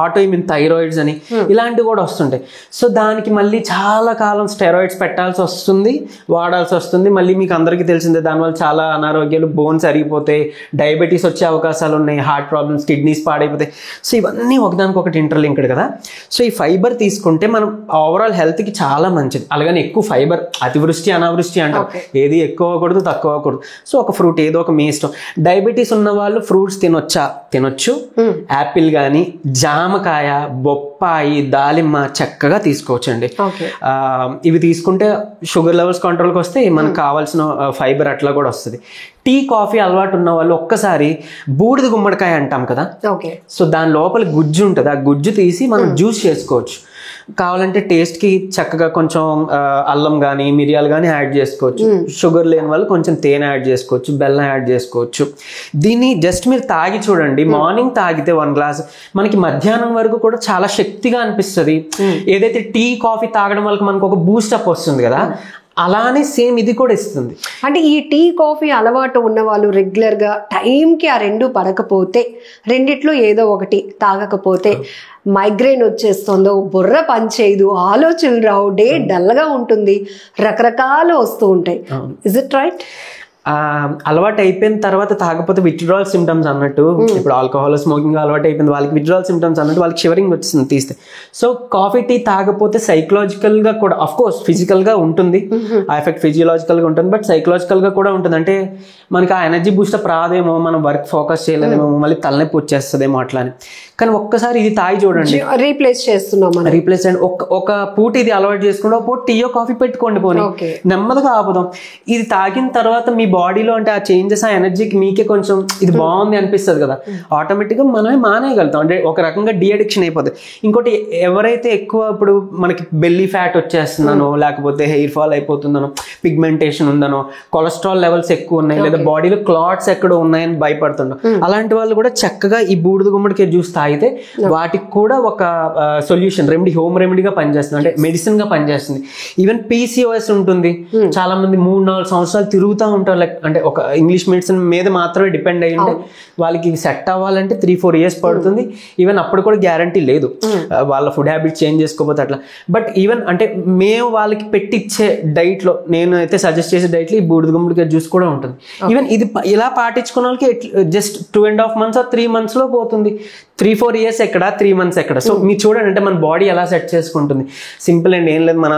ఆటో ఇమ్యూన్ థైరాయిడ్స్ అని ఇలాంటివి కూడా వస్తుంటాయి. సో దానికి మళ్ళీ చాలా కాలం స్టెరాయిడ్స్ పెట్టాల్సి వస్తుంది, వాడాల్సి వస్తుంది. మళ్ళీ మీకు అందరికీ తెలిసిందే దానివల్ల చాలా అనారోగ్యాలు, బోన్స్ అరిగిపోతాయి, డయాబెటీస్ వచ్చే అవకాశాలు ఉన్నాయి, హార్ట్ ప్రాబ్లమ్స్, కిడ్నీస్ పాడైపోతాయి. సో ఇవన్నీ ఒకదానికి ఒకటి ఇంటర్లింక్డ్ కదా. సో ఈ ఫైబర్ తీసుకుంటే మనం ఓవరాల్ హెల్త్కి చాలా మంచిది. అలాగని ఎక్కువ ఫైబర్ అతివృష్టి అనావృష్టి అంటాం, ఏది ఎక్కువ అవ్వకూడదు తక్కువ అవ్వకూడదు. సో ఒక ఫ్రూట్ ఏదో ఒక మీ ఇష్టం. డయాబెటీస్ ఉన్న వాళ్ళు ఫ్రూట్స్ తినొచ్చు. యాపిల్ కానీ, జామకాయ, బొప్పాయి, దాలిమ్మ చక్కగా తీసుకోవచ్చు అండి. ఇవి తీసుకుంటే షుగర్ లెవెల్స్ కంట్రోల్కి వస్తే మనకు కావాల్సిన ఫైబర్ అట్లా కూడా వస్తుంది. టీ, కాఫీ అలవాటు ఉన్న వాళ్ళు ఒక్కసారి బూడిద గుమ్మడికాయ అంటాం కదా, సో దాని లోపల గుజ్జు ఉంటుంది, ఆ గుజ్జు తీసి మనం జ్యూస్ చేసుకోవచ్చు. కావాలంటే టేస్ట్కి చక్కగా కొంచెం అల్లం కానీ, మిరియాలు కానీ యాడ్ చేసుకోవచ్చు. షుగర్ లేని వాళ్ళు కొంచెం తేనె యాడ్ చేసుకోవచ్చు, బెల్లం యాడ్ చేసుకోవచ్చు. దీన్ని జస్ట్ మీరు తాగి చూడండి. మార్నింగ్ తాగితే 1 గ్లాస్ మనకి మధ్యాహ్నం వరకు కూడా చాలా శక్తిగా అనిపిస్తుంది. ఏదైతే టీ, కాఫీ తాగడం వల్ల మనకు ఒక బూస్టప్ వస్తుంది కదా, అలానే సేమ్ ఇది కూడా ఇస్తుంది. అంటే ఈ టీ కాఫీ అలవాటు ఉన్న వాళ్ళు రెగ్యులర్గా టైంకి ఆ రెండు పడకపోతే, రెండిట్లో ఏదో ఒకటి తాగకపోతే మైగ్రేన్ వచ్చేస్తుందో, బుర్ర పనిచేయదు, ఆలోచనలు రావు, డే డల్గా ఉంటుంది, రకరకాలు వస్తూ ఉంటాయి. Is it right? అలవాటు అయిపోయిన తర్వాత తాగకపోతే విత్డ్రాల్ సిమ్టమ్స్ అన్నట్టు, ఇప్పుడు ఆల్కహాల్ స్మోకింగ్ అలవాటు అయిపోయింది వాళ్ళకి, విత్డ్రాల్ సిమ్టమ్స్ అన్నట్టు వాళ్ళకి షివరింగ్ వచ్చింది తీస్తే. సో కాఫీ టీ తాగకపోతే సైకలాజికల్ గా కూడా, అఫ్ కోర్స్ ఫిజికల్ గా ఉంటుంది ఆ ఎఫెక్ట్, ఫిజియలాజికల్ గా ఉంటుంది, బట్ సైకలాజికల్ గా కూడా ఉంటుంది. అంటే మనకి ఆ ఎనర్జీ బూస్టప్ రాదేమో, మనం వర్క్ ఫోకస్ చేయలేమో, మళ్ళీ తలనొప్పి వచ్చేస్తుందేమో అట్లా అని. కానీ ఒక్కసారి ఇది తాగి చూడండి, రీప్లేస్ చేస్తున్నాం, రీప్లేస్ అండ్ ఒక పూట ఇది అలవాటు చేసుకుంటే ఒక పూట టీయో కాఫీ పెట్టుకోండి, పోనీ నెమ్మదిగా ఆపుదాం. ఇది తాగిన తర్వాత మీ బాడీలో అంటే ఆ చేంజెస్, ఆ ఎనర్జీకి మీకే కొంచెం ఇది బాగుంది అనిపిస్తుంది కదా, ఆటోమేటిక్గా మనమే మానేయగలుగుతాం. అంటే ఒక రకంగా డీ అడిక్షన్ అయిపోతుంది. ఇంకోటి, ఎవరైతే ఎక్కువ ఇప్పుడు మనకి బెల్లీ ఫ్యాట్ వచ్చేస్తుందనో, లేకపోతే హెయిర్ ఫాల్ అయిపోతుందనో, పిగ్మెంటేషన్ ఉందనో, కొలెస్ట్రాల్ లెవెల్స్ ఎక్కువ ఉన్నాయి, లేదా బాడీలో క్లాట్స్ ఎక్కడో ఉన్నాయని భయపడుతున్నాం, అలాంటి వాళ్ళు కూడా చక్కగా ఈ బూడిద గుమ్మడికాయ జ్యూస్ తాగితే వాటికి కూడా ఒక సొల్యూషన్, రెమెడీ, హోమ్ రెమెడీగా పనిచేస్తుంది, అంటే మెడిసిన్ గా పనిచేస్తుంది. ఈవెన్ PCOS ఉంటుంది, చాలా మంది 3-4 సంవత్సరాలు తిరుగుతూ ఉంటారు, లైక్ అంటే ఒక ఇంగ్లీష్ మెడిసిన్ మీద మాత్రమే డిపెండ్ అయ్యి ఉంటే వాళ్ళకి సెట్ అవ్వాలంటే 3-4 years పడుతుంది. ఈవెన్ అప్పుడు కూడా గ్యారంటీ లేదు, వాళ్ళ ఫుడ్ హ్యాబిట్ చేంజ్ చేసుకోకపోతే అట్లా. బట్ ఈవెన్ అంటే మేము వాళ్ళకి పెట్టిచ్చే డైట్ లో, నేను అయితే సజెస్ట్ చేసే డైట్ లో ఈ బూడిద గుమ్మడికాయ జ్యూస్ కూడా ఉంటుంది. ఈవెన్ ఇది ఇలా పాటించుకున్న వాళ్ళకి జస్ట్ 2.5 months or 3 months లో పోతుంది. 3-4 years ఎక్కడ, 3 months ఎక్కడ. సో మీరు చూడండి, అంటే మన బాడీ ఎలా సెట్ చేసుకుంటుంది. సింపుల్ అండ్ ఏం లేదు, మన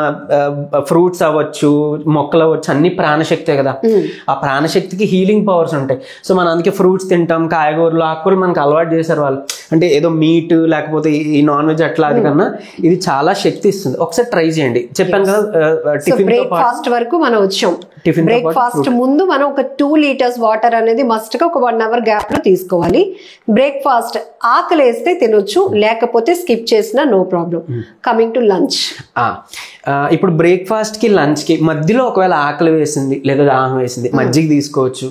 ఫ్రూట్స్ అవ్వచ్చు, మొక్కలు అవ్వచ్చు, అన్ని ప్రాణశక్తే కదా. ఆ ప్రాణశక్తికి హీలింగ్ పవర్స్ ఉంటాయి. సో మనం అందుకే ఫ్రూట్స్ తింటాం, కాయగూరలు, ఆకుకూరలు మనకు అలవాటు చేశారు వాళ్ళు. అంటే ఏదో మీట్ లేకపోతే ఈ నాన్ వెజ్ అట్లా, అది కన్నా ఇది చాలా శక్తి ఇస్తుంది. ఒకసారి ట్రై చేయండి. చెప్పాను కదా, టిఫిన్ బ్రేక్ఫాస్ట్ వరకు మనం వచ్చాం. బ్రేక్ఫాస్ట్ ముందు మనం ఒక 2 liters వాటర్ అనేది మస్ట్ గా ఒక 1 hour గ్యాప్ లో తీసుకోవాలి. బ్రేక్ఫాస్ట్ ఆకలేస్తే తినొచ్చు, లేకపోతే స్కిప్ చేసినా no problem. Coming to lunch, ఇప్పుడు బ్రేక్ఫాస్ట్ కి లంచ్ కి మధ్యలో ఒకవేళ ఆకలి వేసింది లేదా దాహం వేసింది, మజ్జిగ తీసుకోవచ్చు.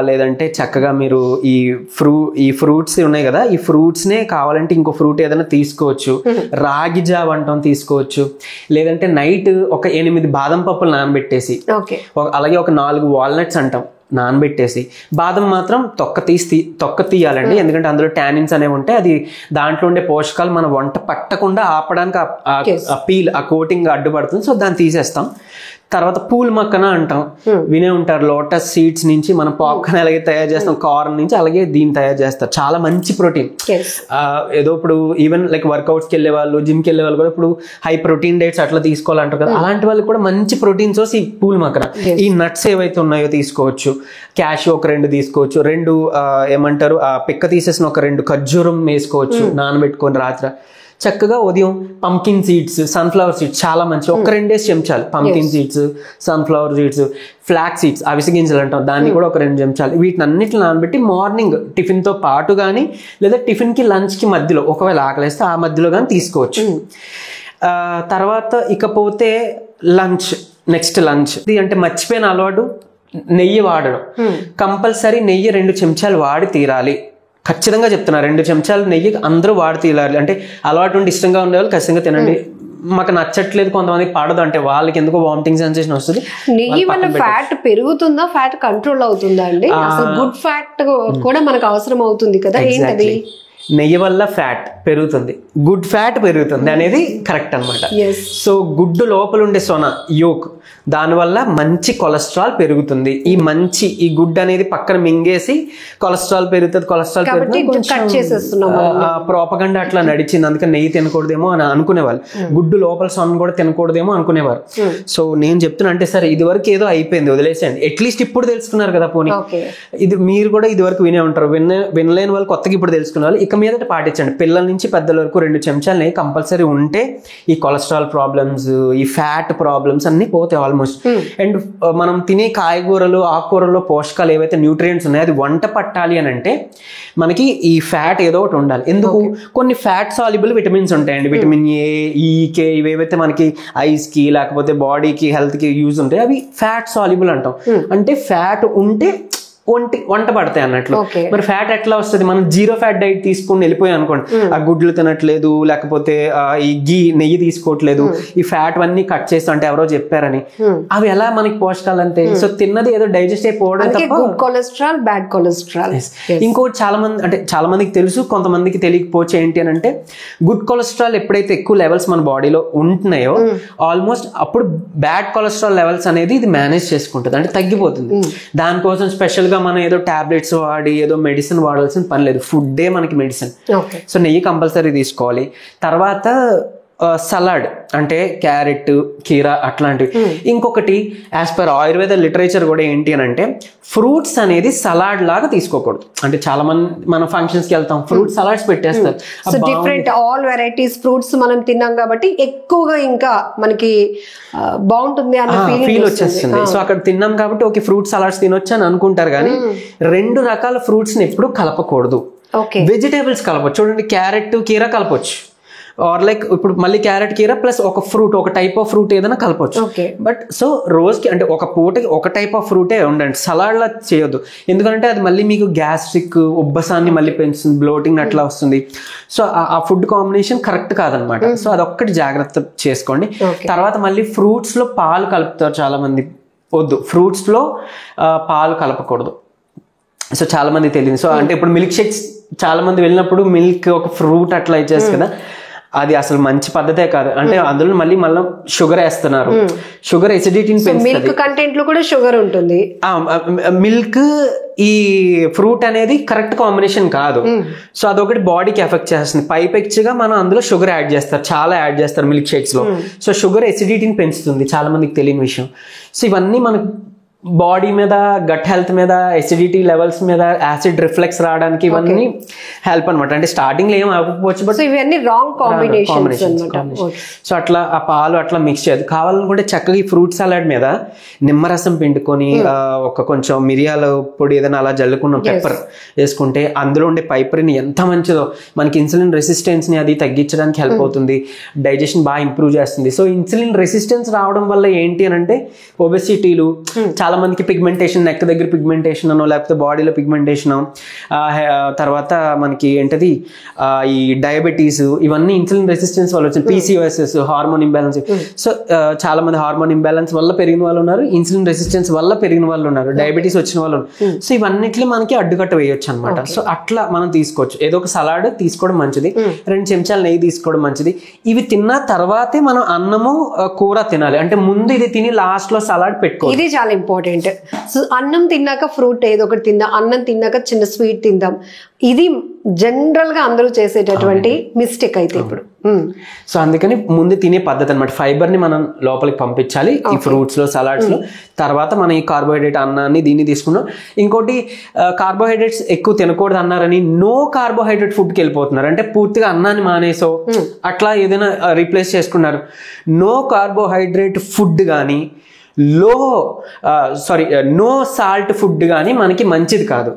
లేదంటే చక్కగా మీరు ఈ ఫ్రూట్స్ ఉన్నాయి కదా, ఈ ఫ్రూట్స్ నే కావాలంటే ఇంకో ఫ్రూట్ ఏదైనా తీసుకోవచ్చు. రాగి జావ అంటాం, తీసుకోవచ్చు. లేదంటే నైట్ ఒక 8 బాదం పప్పులు నానబెట్టేసి, అలాగే ఒక 4 వాల్నట్స్ అంటాం నానబెట్టేసి, బాదం మాత్రం తొక్క తీయాలండి. ఎందుకంటే అందులో టానిన్స్ అనేవి ఉంటాయి, అది దాంట్లో ఉండే పోషకాలు మన వంట పట్టకుండా ఆపడానికి ఆ కోటింగ్ అడ్డుపడుతుంది. సో దాన్ని తీసేస్తాం. తర్వాత పూల మక్కన అంటాం, వినే ఉంటారు. లోటస్ సీడ్స్ నుంచి మనం పాప్కార్న్ అలాగే తయారు చేస్తాం, కార్న్ నుంచి అలాగే దీన్ని తయారు చేస్తారు. చాలా మంచి ప్రోటీన్. ఏదో ఇప్పుడు ఈవెన్ లైక్ వర్కౌట్స్కి వెళ్ళే వాళ్ళు, జిమ్కి వెళ్ళే వాళ్ళు కూడా ఇప్పుడు హై ప్రోటీన్ డైట్స్ అట్లా తీసుకోవాలంటారు కదా, అలాంటి వాళ్ళకి కూడా మంచి ప్రోటీన్ సోర్స్ ఈ పూల మక్కన. ఈ నట్స్ ఏవైతే ఉన్నాయో తీసుకోవచ్చు. క్యాషు ఒక 2 తీసుకోవచ్చు. 2 ఏమంటారు, ఆ పిక్క తీసేసిన ఒక 2 ఖర్జూరం వేసుకోవచ్చు నానబెట్టుకొని రాత్రి. చక్కగా ఉదయం పంకిన్ సీడ్స్, సన్ఫ్లవర్ సీడ్స్ చాలా మంచి, ఒక 2 చెంచాలు pumpkin seeds, sunflower seeds, flax seeds, అవిసె గింజలు అంటాం, దాన్ని కూడా ఒక 2 చెంచాలు. వీటిని అన్నిటిని నానబెట్టి మార్నింగ్ టిఫిన్ తో పాటు కానీ, లేదా టిఫిన్ కి లంచ్ కి మధ్యలో ఒకవేళ ఆకలిస్తే ఆ మధ్యలో కానీ తీసుకోవచ్చు. తర్వాత ఇకపోతే లంచ్, నెక్స్ట్ లంచ్ అంటే మర్చిపోయిన అలవాటు, నెయ్యి వాడడం. కంపల్సరీ నెయ్యి 2 చెంచాలు వాడి తీరాలి. ఖచ్చితంగా చెప్తున్నా, 2 చెంచాలు నెయ్యి అందరూ వాడి తీరాలి. అంటే అలవాటు ఉండి ఇష్టంగా ఉండేవాళ్ళు ఖచ్చితంగా తినండి. మాకు నచ్చట్లేదు, కొంతమందికి పడదు అంటే వాళ్ళకి ఎందుకో వామిటింగ్ సెన్సేషన్ వస్తుంది. నెయ్యి వల్ల ఫ్యాట్ పెరుగుతుందా, ఫ్యాట్ కంట్రోల్ అవుతుందా అండి? అసలు గుడ్ ఫ్యాట్ కూడా మనకు అవసరం అవుతుంది కదా, ఏంటది? నెయ్యి వల్ల ఫ్యాట్ పెరుగుతుంది, గుడ్ ఫ్యాట్ పెరుగుతుంది అనేది కరెక్ట్ అనమాట. సో గుడ్డు లోపల ఉండే సొన, యోక్, దానివల్ల మంచి కొలెస్ట్రాల్ పెరుగుతుంది. ఈ గుడ్ అనేది పక్కన మింగేసి కొలెస్ట్రాల్ పెరుగుతుంది, కొలెస్ట్రాల్ ప్రోపగండా అట్లా నడిచింది. అందుకని నెయ్యి తినకూడదేమో అని అనుకునేవాళ్ళు, గుడ్డు లోపల సొన కూడా తినకూడదేమో అనుకునేవారు. సో నేను చెప్తున్నా, అంటే సరే ఇది వరకు ఏదో అయిపోయింది వదిలేసేయండి, అట్లీస్ట్ ఇప్పుడు తెలుసుకున్నారు కదా పోనీ. ఇది మీరు కూడా ఇది వరకు వినే ఉంటారు, వినలేని వాళ్ళు కొత్తగా ఇప్పుడు తెలుసుకునే వాళ్ళు ఇక మీదట పాటించండి. పిల్లల నుంచి పెద్దల వరకు 2 చెంచాలు నెయ్యి కంపల్సరీ ఉంటే ఈ కొలెస్ట్రాల్ ప్రాబ్లమ్స్, ఈ ఫ్యాట్ ప్రాబ్లమ్స్ అన్ని పోతాయి ఆల్మోస్ట్. అండ్ మనం తినే కాయగూరలు, ఆకుకూరల్లో పోషకాలు ఏవైతే న్యూట్రియంట్స్ ఉన్నాయో అది వంట పట్టాలి అని అంటే మనకి ఈ ఫ్యాట్ ఏదో ఒకటి ఉండాలి. ఎందుకు? కొన్ని ఫ్యాట్ సాల్యుబుల్ విటమిన్స్ ఉంటాయండి, విటమిన్ ఏ, ఈ, కే, ఇవేవైతే మనకి ఐస్ కి లేకపోతే బాడీకి హెల్త్ కి యూజ్ ఉంటాయి, అవి ఫ్యాట్ సాల్యుబుల్ అంటాం. అంటే ఫ్యాట్ ఉంటే వంట పడతాయి అన్నట్లు. మరి ఫ్యాట్ ఎట్లా వస్తుంది? మనం జీరో ఫ్యాట్ డైట్ తీసుకుని వెళ్ళిపోయాం అనుకోండి, ఆ గుడ్లు తినట్లేదు, లేకపోతే ఈ నెయ్యి తీసుకోవట్లేదు, ఈ ఫ్యాట్ అన్ని కట్ చేస్తా అంటే ఎవరో చెప్పారని, అవి ఎలా మనకి పోషకాలు అంటే? సో తిన్నది ఏదో డైజెస్ట్ అయిపోవడం తప్ప కొలెస్ట్రాల్, బ్యాడ్ కొలెస్ట్రాల్. ఇంకోటి చాలా మందికి తెలుసు, కొంతమందికి తెలియకపోవచ్చు. ఏంటి అని అంటే, గుడ్ కొలెస్ట్రాల్ ఎప్పుడైతే ఎక్కువ లెవెల్స్ మన బాడీలో ఉంటున్నాయో ఆల్మోస్ట్ అప్పుడు బ్యాడ్ కొలెస్ట్రాల్ లెవెల్స్ అనేది ఇది మేనేజ్ చేసుకుంటుంది, అంటే తగ్గిపోతుంది. దానికోసం స్పెషల్ గా మనం ఏదో టాబ్లెట్స్ వాడి ఏదో మెడిసిన్ వాడాల్సిన పని లేదు. ఫుడ్డే మనకి మెడిసిన్. సో నెయ్యి కంపల్సరీ తీసుకోవాలి. తర్వాత సలాడ్ అంటే క్యారెట్, కీరా అట్లాంటివి. ఇంకొకటి యాజ్ పర్ ఆయుర్వేద లిటరేచర్ కూడా ఏంటి అని అంటే, ఫ్రూట్స్ అనేది సలాడ్ లాగా తీసుకోకూడదు. అంటే చాలా మంది మనం ఫంక్షన్స్ కి వెళ్తాం, ఫ్రూట్ సలాడ్స్ పెట్టేస్తారు. డిఫరెంట్ ఆల్ వెరైటీస్ ఫ్రూట్స్ మనం తిన్నాం కాబట్టి ఎక్కువగా ఇంకా మనకి బాగుంటుంది అన్న ఫీల్ వచ్చేస్తుంది. సో అక్కడ తిన్నాం కాబట్టి ఓకే ఫ్రూట్ సలాడ్స్ తినొచ్చు అని అనుకుంటారు, కానీ 2 రకాల ఫ్రూట్స్ ని ఎప్పుడు కలపకూడదు. వెజిటేబుల్స్ కలపచ్చు. చూడండి, క్యారెట్, కీరా కలపచ్చు. ఆర్ లైక్ ఇప్పుడు మళ్ళీ క్యారెట్, కీరా ప్లస్ ఒక ఫ్రూట్, ఒక టైప్ ఆఫ్ ఫ్రూట్ ఏదైనా కలపచ్చు. బట్ సో రోజుకి అంటే ఒక పూటకి ఒక టైప్ ఆఫ్ ఫ్రూటే ఉండండి, సలాడ్ లా చేయొద్దు. ఎందుకంటే అది మళ్ళీ మీకు గ్యాస్ట్రిక్ ఉబ్బసాన్ని మళ్ళీ పెంచుతుంది, బ్లోటింగ్ అట్లా వస్తుంది. సో ఆ ఫుడ్ కాంబినేషన్ కరెక్ట్ కాదనమాట. సో అదొక్కటి జాగ్రత్త చేసుకోండి. తర్వాత మళ్ళీ ఫ్రూట్స్ లో పాలు కలుపుతారు చాలా మంది. వద్దు, ఫ్రూట్స్ లో పాలు కలపకూడదు. సో చాలా మంది తెలియదు. సో అంటే ఇప్పుడు మిల్క్ షేక్స్ చాలా మంది వెళ్ళినప్పుడు మిల్క్ ఒక ఫ్రూట్ అట్లా ఇచ్చేసి కదా, అది అసలు మంచి పద్ధతే కాదు. అంటే అందులో మళ్ళీ షుగర్ వేస్తున్నారు. షుగర్ ఎసిడిటీని పెంచుతుంది. మిల్క్ కంటెంట్ లో కూడా షుగర్ ఉంటుంది. మిల్క్ ఈ ఫ్రూట్ అనేది కరెక్ట్ కాంబినేషన్ కాదు. సో అదొకటి బాడీకి ఎఫెక్ట్ చేస్తుంది. పైపెచ్చుగా మనం అందులో షుగర్ యాడ్ చేస్తారు, చాలా యాడ్ చేస్తారు మిల్క్ షేక్స్ లో. సో షుగర్ ఎసిడిటీని పెంచుతుంది, చాలా మందికి తెలియని విషయం. సో ఇవన్నీ మనకు బాడీ మీద, గట్ హెల్త్ మీద, ఎసిడిటీ లెవెల్స్ మీద, యాసిడ్ రిఫ్లెక్స్ రావడానికి ఇవన్నీ హెల్ప్ అనమాట. అంటే స్టార్టింగ్ లో ఏం అవ్వకపోవచ్చు, బట్ ఇవన్నీ రాంగ్ కాంబినేషన్స్. సో అట్లా ఆ పాలు అట్లా మిక్స్ చేయదు. కావాలనుకుంటే చక్కగా ఈ ఫ్రూట్ సలాడ్ మీద నిమ్మరసం పిండుకొని ఒక కొంచెం మిరియాల పొడి ఏదైనా అలా జల్లుకున్న పెప్పర్ వేసుకుంటే అందులో ఉండే పైపరిన్ ఎంత మంచిదో, మనకి ఇన్సులిన్ రెసిస్టెన్స్ ని అది తగ్గించడానికి హెల్ప్ అవుతుంది, డైజెషన్ బాగా ఇంప్రూవ్ చేస్తుంది. సో ఇన్సులిన్ రెసిస్టెన్స్ రావడం వల్ల ఏంటి అని అంటే ఒబెసిటీలు, చాలా మందికి పిగ్మెంటేషన్, నెక్ దగ్గర పిగ్మెంటేషన్ అనో లేకపోతే బాడీలో పిగ్మెంటేషన్, తర్వాత మనకి ఏంటది ఈ డయాబెటీస్, ఇవన్నీ ఇన్సులిన్ రెసిస్టెన్స్ వల్ల వచ్చింది. PCOS, hormone imbalance. సో చాలా మంది హార్మోన్ ఇంబ్యాలెన్స్ వల్ల పెరిగిన వాళ్ళు ఉన్నారు, ఇన్సులిన్ రెసిస్టెన్స్ వల్ల పెరిగిన వాళ్ళు ఉన్నారు, డయాబెటీస్ వచ్చిన వాళ్ళు ఉన్నారు. సో ఇవన్నిట్లు మనకి అడ్డుకట్ట వేయొచ్చు అనమాట. సో అట్లా మనం తీసుకోవచ్చు. ఏదో ఒక సలాడ్ తీసుకోవడం మంచిది, 2 చెంచాలు నెయ్యి తీసుకోవడం మంచిది. ఇవి తిన్న తర్వాతే మనం అన్నము కూర తినాలి. అంటే ముందు ఇది తిని లాస్ట్ లో సలాడ్ పెట్టుకోవాలి. ఇది చాలా ఇంపార్టెంట్. సో అన్నం తిన్నాక ఫ్రూట్ ఏదో ఒకటి తిందాం, అన్నం తిన్నాక చిన్న స్వీట్ తిందాం. ఇది జనరల్ గా అందరూ చేసేటటువంటి మిస్టేక్ అయితే ఇప్పుడు. సో అందుకని ముందు తినే పద్ధతి అనమాట. ఫైబర్ ని మనం లోపలికి పంపించాలి ఈ ఫ్రూట్స్ లో, సలాడ్స్ లో. తర్వాత మనం ఈ కార్బోహైడ్రేట్ అన్నాన్ని దీన్ని తీసుకున్నాం. ఇంకోటి కార్బోహైడ్రేట్స్ ఎక్కువ తినకూడదు అన్నారని నో కార్బోహైడ్రేట్ ఫుడ్ కి వెళ్ళిపోతున్నారు. అంటే పూర్తిగా అన్నాన్ని మానేసో అట్లా ఏదైనా రీప్లేస్ చేసుకున్నారు. నో కార్బోహైడ్రేట్ ఫుడ్ కానీ నో సాల్ట్ ఫుడ్ కానీ మనకి మంచిది కాదు.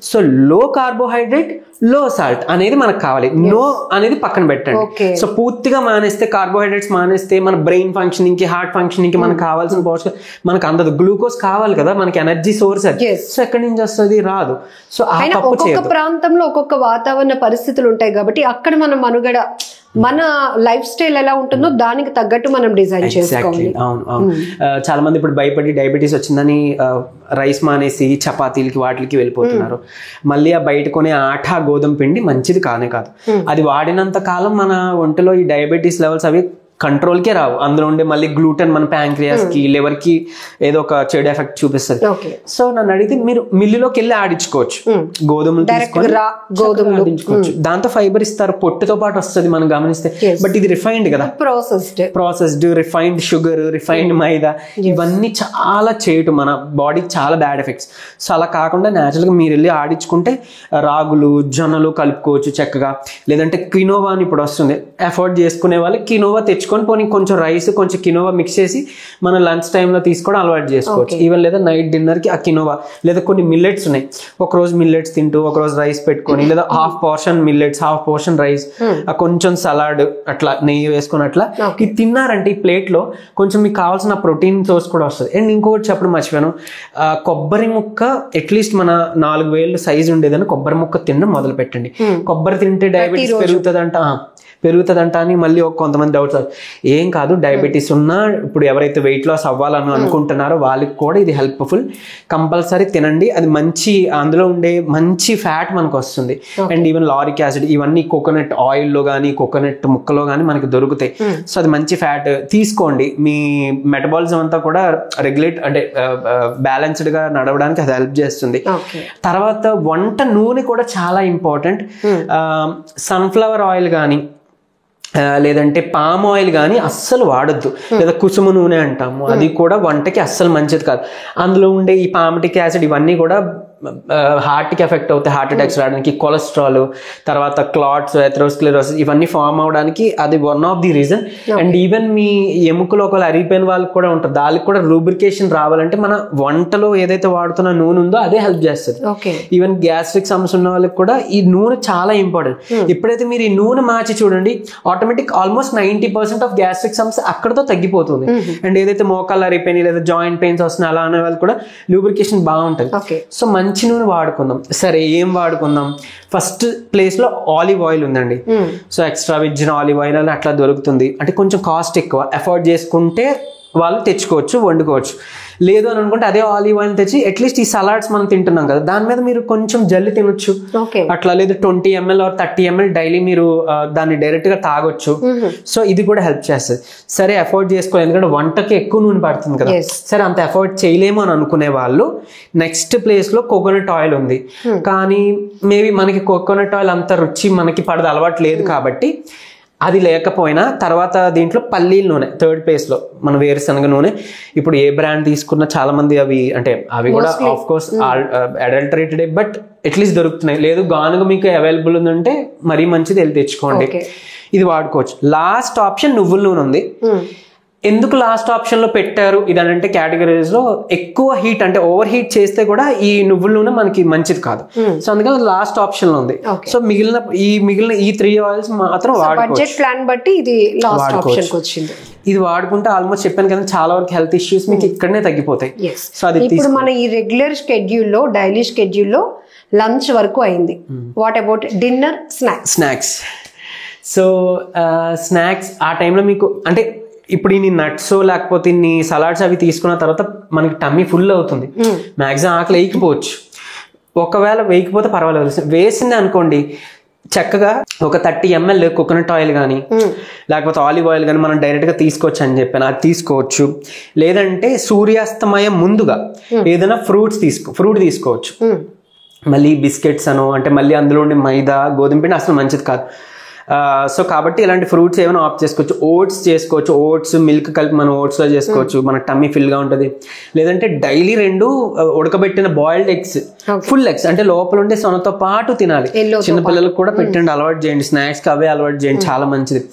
సో లో కార్బోహైడ్రేట్, లో సాల్ట్ అనేది మనకు కావాలి. నో అనేది పక్కన పెట్టండి. సో పూర్తిగా మానేస్తే, కార్బోహైడ్రేట్స్ మానేస్తే మన బ్రెయిన్ ఫంక్షనింగ్ కి, హార్ట్ ఫంక్షనింగ్ కి మనకు కావాల్సిన పోషకాలు మనకు అందదు. గ్లూకోజ్ కావాలి కదా మనకి, ఎనర్జీ సోర్స్ అది. సో ఎక్కడి నుంచి వస్తుంది? రాదు. సో ఒక్కొక్క ప్రాంతంలో ఒక్కొక్క వాతావరణ పరిస్థితులు ఉంటాయి కాబట్టి అక్కడ మన మనుగడ, మన లైఫ్ స్టైల్ ఎలా ఉంటుందో దానికి తగ్గట్టు మనం డిజైన్ చేసుకోవాలి. అవును. చాలా మంది ఇప్పుడు భయపడి డయాబెటీస్ వచ్చిందని రైస్ మానేసి చపాతీలకి వాటికి వెళ్ళిపోతున్నారు. మళ్ళీ ఆ బయట కొనే ఆటా, గోధుమ పిండి మంచిది కానే కాదు. అది వాడినంత కాలం మన ఒంటిలో ఈ డయాబెటీస్ లెవెల్స్ అవి కంట్రోల్కే రావు. అందులో ఉండే మళ్ళీ గ్లూటెన్ మన ప్యాంక్రియాస్ కి, లివర్ కి ఏదో ఒక చెడు ఎఫెక్ట్ చూపిస్తుంది. సో నన్ను అడిగితే మీరు మిల్లులోకి వెళ్ళి ఆడించుకోవచ్చు, గోధుమలు తీసుకొని ఆడించుకోవచ్చు. దాంతో ఫైబర్ ఇస్తారు, పొట్టుతో పాటు వస్తుంది మనం గమనిస్తే. బట్ ఇది రిఫైన్డ్ కదా, ప్రాసెస్డ్ రిఫైన్డ్ షుగర్, రిఫైన్డ్ మైదా, ఇవన్నీ చాలా చేయటం మన బాడీకి చాలా బ్యాడ్ ఎఫెక్ట్స్. సో అలా కాకుండా న్యాచురల్ గా మీరు వెళ్ళి ఆడించుకుంటే రాగులు, జొన్నలు కలుపుకోవచ్చు చక్కగా. లేదంటే కినోవా అని ఇప్పుడు వస్తుంది, అఫోర్డ్ చేసుకునే వాళ్ళు కినోవా తెచ్చు తెచ్చుకొని పోనీ కొంచెం రైస్ కొంచెం కినోవా మిక్స్ చేసి మనం లంచ్ టైంలో తీసుకోవడం అలవాటు చేసుకోవచ్చు. ఈవెన్ లేదా నైట్ డిన్నర్కి ఆ కినోవా లేదా కొన్ని మిల్లెట్స్ ఉన్నాయి, ఒకరోజు మిల్లెట్స్ తింటూ ఒకరోజు రైస్ పెట్టుకొని, లేదా half portion millets half portion rice, కొంచెం సలాడ్ అట్లా నెయ్యి వేసుకొని అట్లా ఇది తిన్నారంటే ఈ ప్లేట్లో కొంచెం మీకు కావాల్సిన ప్రోటీన్ సోర్స్ కూడా వస్తుంది. అండ్ ఇంకొకటి చెప్పడం మర్చిపోయాను, కొబ్బరి ముక్క అట్లీస్ట్ మన 4 వేలు సైజు ఉండేదని కొబ్బరి ముక్క తినడం మొదలు పెట్టండి. కొబ్బరి తింటే డయాబెటీస్ పెరుగుతుందంట అని మళ్ళీ కొంతమంది డౌట్స్, ఏం కాదు, డయాబెటీస్ ఉన్నా ఇప్పుడు ఎవరైతే వెయిట్ లాస్ అవ్వాలని అనుకుంటున్నారో వాళ్ళకి కూడా ఇది హెల్ప్ఫుల్. కంపల్సరీ తినండి, అది మంచి అందులో ఉండే మంచి ఫ్యాట్ మనకు వస్తుంది. అండ్ ఈవెన్ లారిక్ యాసిడ్ ఇవన్నీ కోకోనట్ ఆయిల్లో కానీ కోకోనట్ ముక్కలో కానీ మనకి దొరుకుతాయి. సో అది మంచి ఫ్యాట్ తీసుకోండి, మీ మెటబాలిజం అంతా కూడా రెగ్యులేట్ అంటే బ్యాలెన్స్డ్ గా నడవడానికి అది హెల్ప్ చేస్తుంది. తర్వాత వంట నూనె కూడా చాలా ఇంపార్టెంట్. సన్ఫ్లవర్ ఆయిల్ కానీ లేదంటే పామ్ ఆయిల్ కానీ అస్సలు వాడొద్దు, లేదా కుసుమ నూనె అంటాము, అది కూడా వంటకి అస్సలు మంచిది కాదు. అందులో ఉండే ఈ పామిటిక్ యాసిడ్ ఇవన్నీ కూడా హార్ట్కి ఎఫెక్ట్ అవుతాయి, హార్ట్ అటాక్స్ రావడానికి, కొలెస్ట్రాల్, తర్వాత క్లాట్స్, ఎథెరోస్క్లెరోసిస్ ఇవన్నీ ఫామ్ అవడానికి అది one of the reason. And even మీ ఎముకలు ఒకవేళ అరిగిపోయిన వాళ్ళకి కూడా ఉంటుంది, దానికి కూడా లూబ్రికేషన్ రావాలంటే మన వంటలో ఏదైతే వాడుతున్న నూనె ఉందో అదే హెల్ప్ చేస్తుంది. ఈవెన్ గ్యాస్ట్రిక్ సమస్య ఉన్న వాళ్ళకి కూడా ఈ నూనె చాలా ఇంపార్టెంట్. ఎప్పుడైతే మీరు ఈ నూనె మార్చి చూడండి, ఆటోమేటిక్ ఆల్మోస్ట్ 90% ఆఫ్ గ్యాస్ట్రిక్ సమస్య అక్కడతో తగ్గిపోతుంది. అండ్ ఏదైతే మోకాళ్ళు అరిగిపోయినాయి లేదా జాయింట్ పెయిన్స్ వస్తున్నాయి అలా అనే వాళ్ళు కూడా లూబ్రికేషన్ బాగుంటుంది. సో మంచి నూనె వాడుకుందాం. సరే ఏం వాడుకుందాం? ఫస్ట్ ప్లేస్ లో ఆలివ్ ఆయిల్ ఉందండి. So extra virgin olive oil అని అట్లా దొరుకుతుంది. అంటే కొంచెం కాస్ట్ ఎక్కువ, ఎఫోర్డ్ చేసుకుంటే వాళ్ళు తెచ్చుకోవచ్చు, వండుకోవచ్చు. లేదు అని అనుకుంటే అదే ఆలివ్ ఆయిల్ తెచ్చి అట్లీస్ట్ ఈ సలాడ్స్ మనం తింటున్నాం కదా దాని మీద మీరు కొంచెం జల్లి తినొచ్చు అట్లా. లేదు 20 ml or 30 ml డైలీ మీరు దాన్ని డైరెక్ట్ గా తాగొచ్చు. సో ఇది కూడా హెల్ప్ చేస్తుంది. సరే ఎఫోర్డ్ చేసుకోవాలి, ఎందుకంటే వంటకి ఎక్కువ నూనె పడుతుంది కదా. సరే అంత ఎఫోర్డ్ చేయలేము అని అనుకునే వాళ్ళు నెక్స్ట్ ప్లేస్ లో కోకోనట్ ఆయిల్ ఉంది. కానీ మేబీ మనకి కోకోనట్ ఆయిల్ అంత రుచి మనకి పడదు, అలవాటు లేదు కాబట్టి అది లేకపోయినా తర్వాత దీంట్లో పల్లీల నూనె థర్డ్ ప్లేస్ లో, మన వేరుశనగ నూనె. ఇప్పుడు ఏ బ్రాండ్ తీసుకున్నా చాలా మంది అవి కూడా of course adulterated, but at least దొరుకుతున్నాయి. లేదు గానుగ మీకు అవైలబుల్ ఉందంటే మరీ మంచిది, వెళ్ళి తెచ్చుకోండి, ఇది వాడుకోవచ్చు. లాస్ట్ ఆప్షన్ నువ్వుల నూనె ఉంది. ఎందుకు లాస్ట్ ఆప్షన్ లో పెట్టారు ఇదంటే కేటగిరీస్ లో ఎక్కువ హీట్ అంటే ఓవర్ హీట్ చేస్తే కూడా ఈ నువ్వుల నూనె మనకి మంచిది కాదు. సో అందుకని లాస్ట్ ఆప్షన్ లో ఉంది. సో మిగిలిన ఈ 3 ఆయిల్స్ మాత్రం బడ్జెట్ ప్లాన్ బట్టి ఇది లాస్ట్ ఆప్షన్ వచ్చింది. ఇది వాడుకుంటే ఆల్మోస్ట్ చెప్పాను కదా చాలా వరకు హెల్త్ ఇష్యూస్ మీకు ఇక్కడనే తగ్గిపోతాయి. సో అది ఇప్పుడు మన ఈ రెగ్యులర్ షెడ్యూల్లో డైలీ షెడ్యూల్లో లంచ్ వరకు అయింది. What about dinner, snacks? So snacks ఆ టైంలో మీకు అంటే ఇప్పుడు ఇన్ని నట్స్ లేకపోతే ఇన్ని సలాడ్స్ అవి తీసుకున్న తర్వాత మనకి టమ్మీ ఫుల్ అవుతుంది, మ్యాక్సిమం ఆకలి వేయకపోవచ్చు. ఒకవేళ వేయకపోతే పర్వాలేదు, వేసింది అనుకోండి చక్కగా ఒక 30 ml కోకోనట్ ఆయిల్ కానీ లేకపోతే ఆలివ్ ఆయిల్ కానీ మనం డైరెక్ట్ గా తీసుకోవచ్చు అని చెప్పాను, అది తీసుకోవచ్చు. లేదంటే సూర్యాస్తమయం ముందుగా ఏదైనా ఫ్రూట్ తీసుకోవచ్చు. మళ్ళీ బిస్కెట్స్ అంటే మళ్ళీ అందులో ఉండే మైదా గోధుమ పిండి అసలు మంచిది కాదు. సో కాబట్టి ఇలాంటి ఫ్రూట్స్ ఏమైనా ఆప్ట్ చేసుకోవచ్చు. ఓట్స్ చేసుకోవచ్చు, ఓట్స్ మిల్క్ కలిపి మనం ఓట్స్లో చేసుకోవచ్చు, మన టమ్మీ ఫిల్గా ఉంటుంది. లేదంటే డైలీ 2 ఉడకబెట్టిన బాయిల్డ్ ఎగ్స్, ఫుల్ ఎగ్స్ అంటే లోపల ఉండే సొనతో పాటు తినాలి. చిన్నపిల్లలకు కూడా పెట్టండి, అలవాటు చేయండి, స్నాక్స్కి అవే అలవాటు చేయండి, చాలా మంచిది.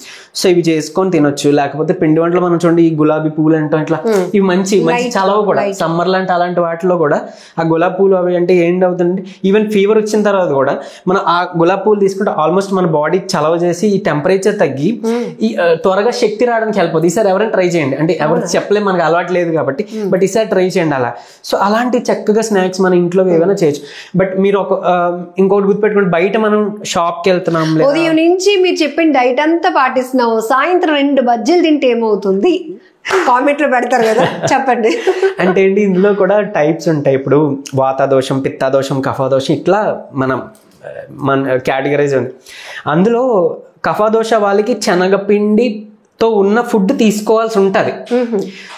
సో ఇవి చేసుకొని తినొచ్చు. లేకపోతే పిండి వంటలు మనం చూడండి, ఈ గులాబీ పువ్వులు అంటాం ఇట్లా, ఇవి మంచి చలవ కూడా. సమ్మర్ లాంటి అలాంటి వాటిలో కూడా ఆ గులాబీ పూలు అవి అంటే ఏంటవుతుంది, ఈవెన్ ఫీవర్ వచ్చిన తర్వాత కూడా మనం ఆ గులాబీ పూలు తీసుకుంటే ఆల్మోస్ట్ మన బాడీ చలవ చేసి ఈ టెంపరేచర్ తగ్గి ఈ త్వరగా శక్తి రావడానికి హెల్ప్ అవుతుంది. ఈసారి ఎవరైనా ట్రై చేయండి, అంటే ఎవరికి చెప్పలేము మనకి అలవాటు లేదు కాబట్టి, బట్ ఈసారి ట్రై చేయండి అలా. సో అలాంటి చక్కగా స్నాక్స్ మన ఇంట్లో ఏమైనా చేయొచ్చు. బట్ మీరు ఇంకోటి గుర్తుపెట్టుకోండి, బయట మనం షాప్కి వెళ్తున్నాం, ఉదయం నుంచి మీరు చెప్పిన డైట్ అంతా పాటిస్తున్నాం, సాయంత్రం 2 బజ్జీలు తింటే ఏమవుతుంది కామెంట్లో పెడతారు కదా, చెప్పండి. అంటే ఏంటి ఇందులో కూడా టైప్స్ ఉంటాయి. ఇప్పుడు వాతాదోషం, పిత్తాదోషం, కఫాదోషం ఇట్లా మన కేటగరైజ్ ఉంది. అందులో కఫాదోష వాళ్ళకి శనగపిండితో ఉన్న ఫుడ్ తీసుకోవాల్సి ఉంటుంది.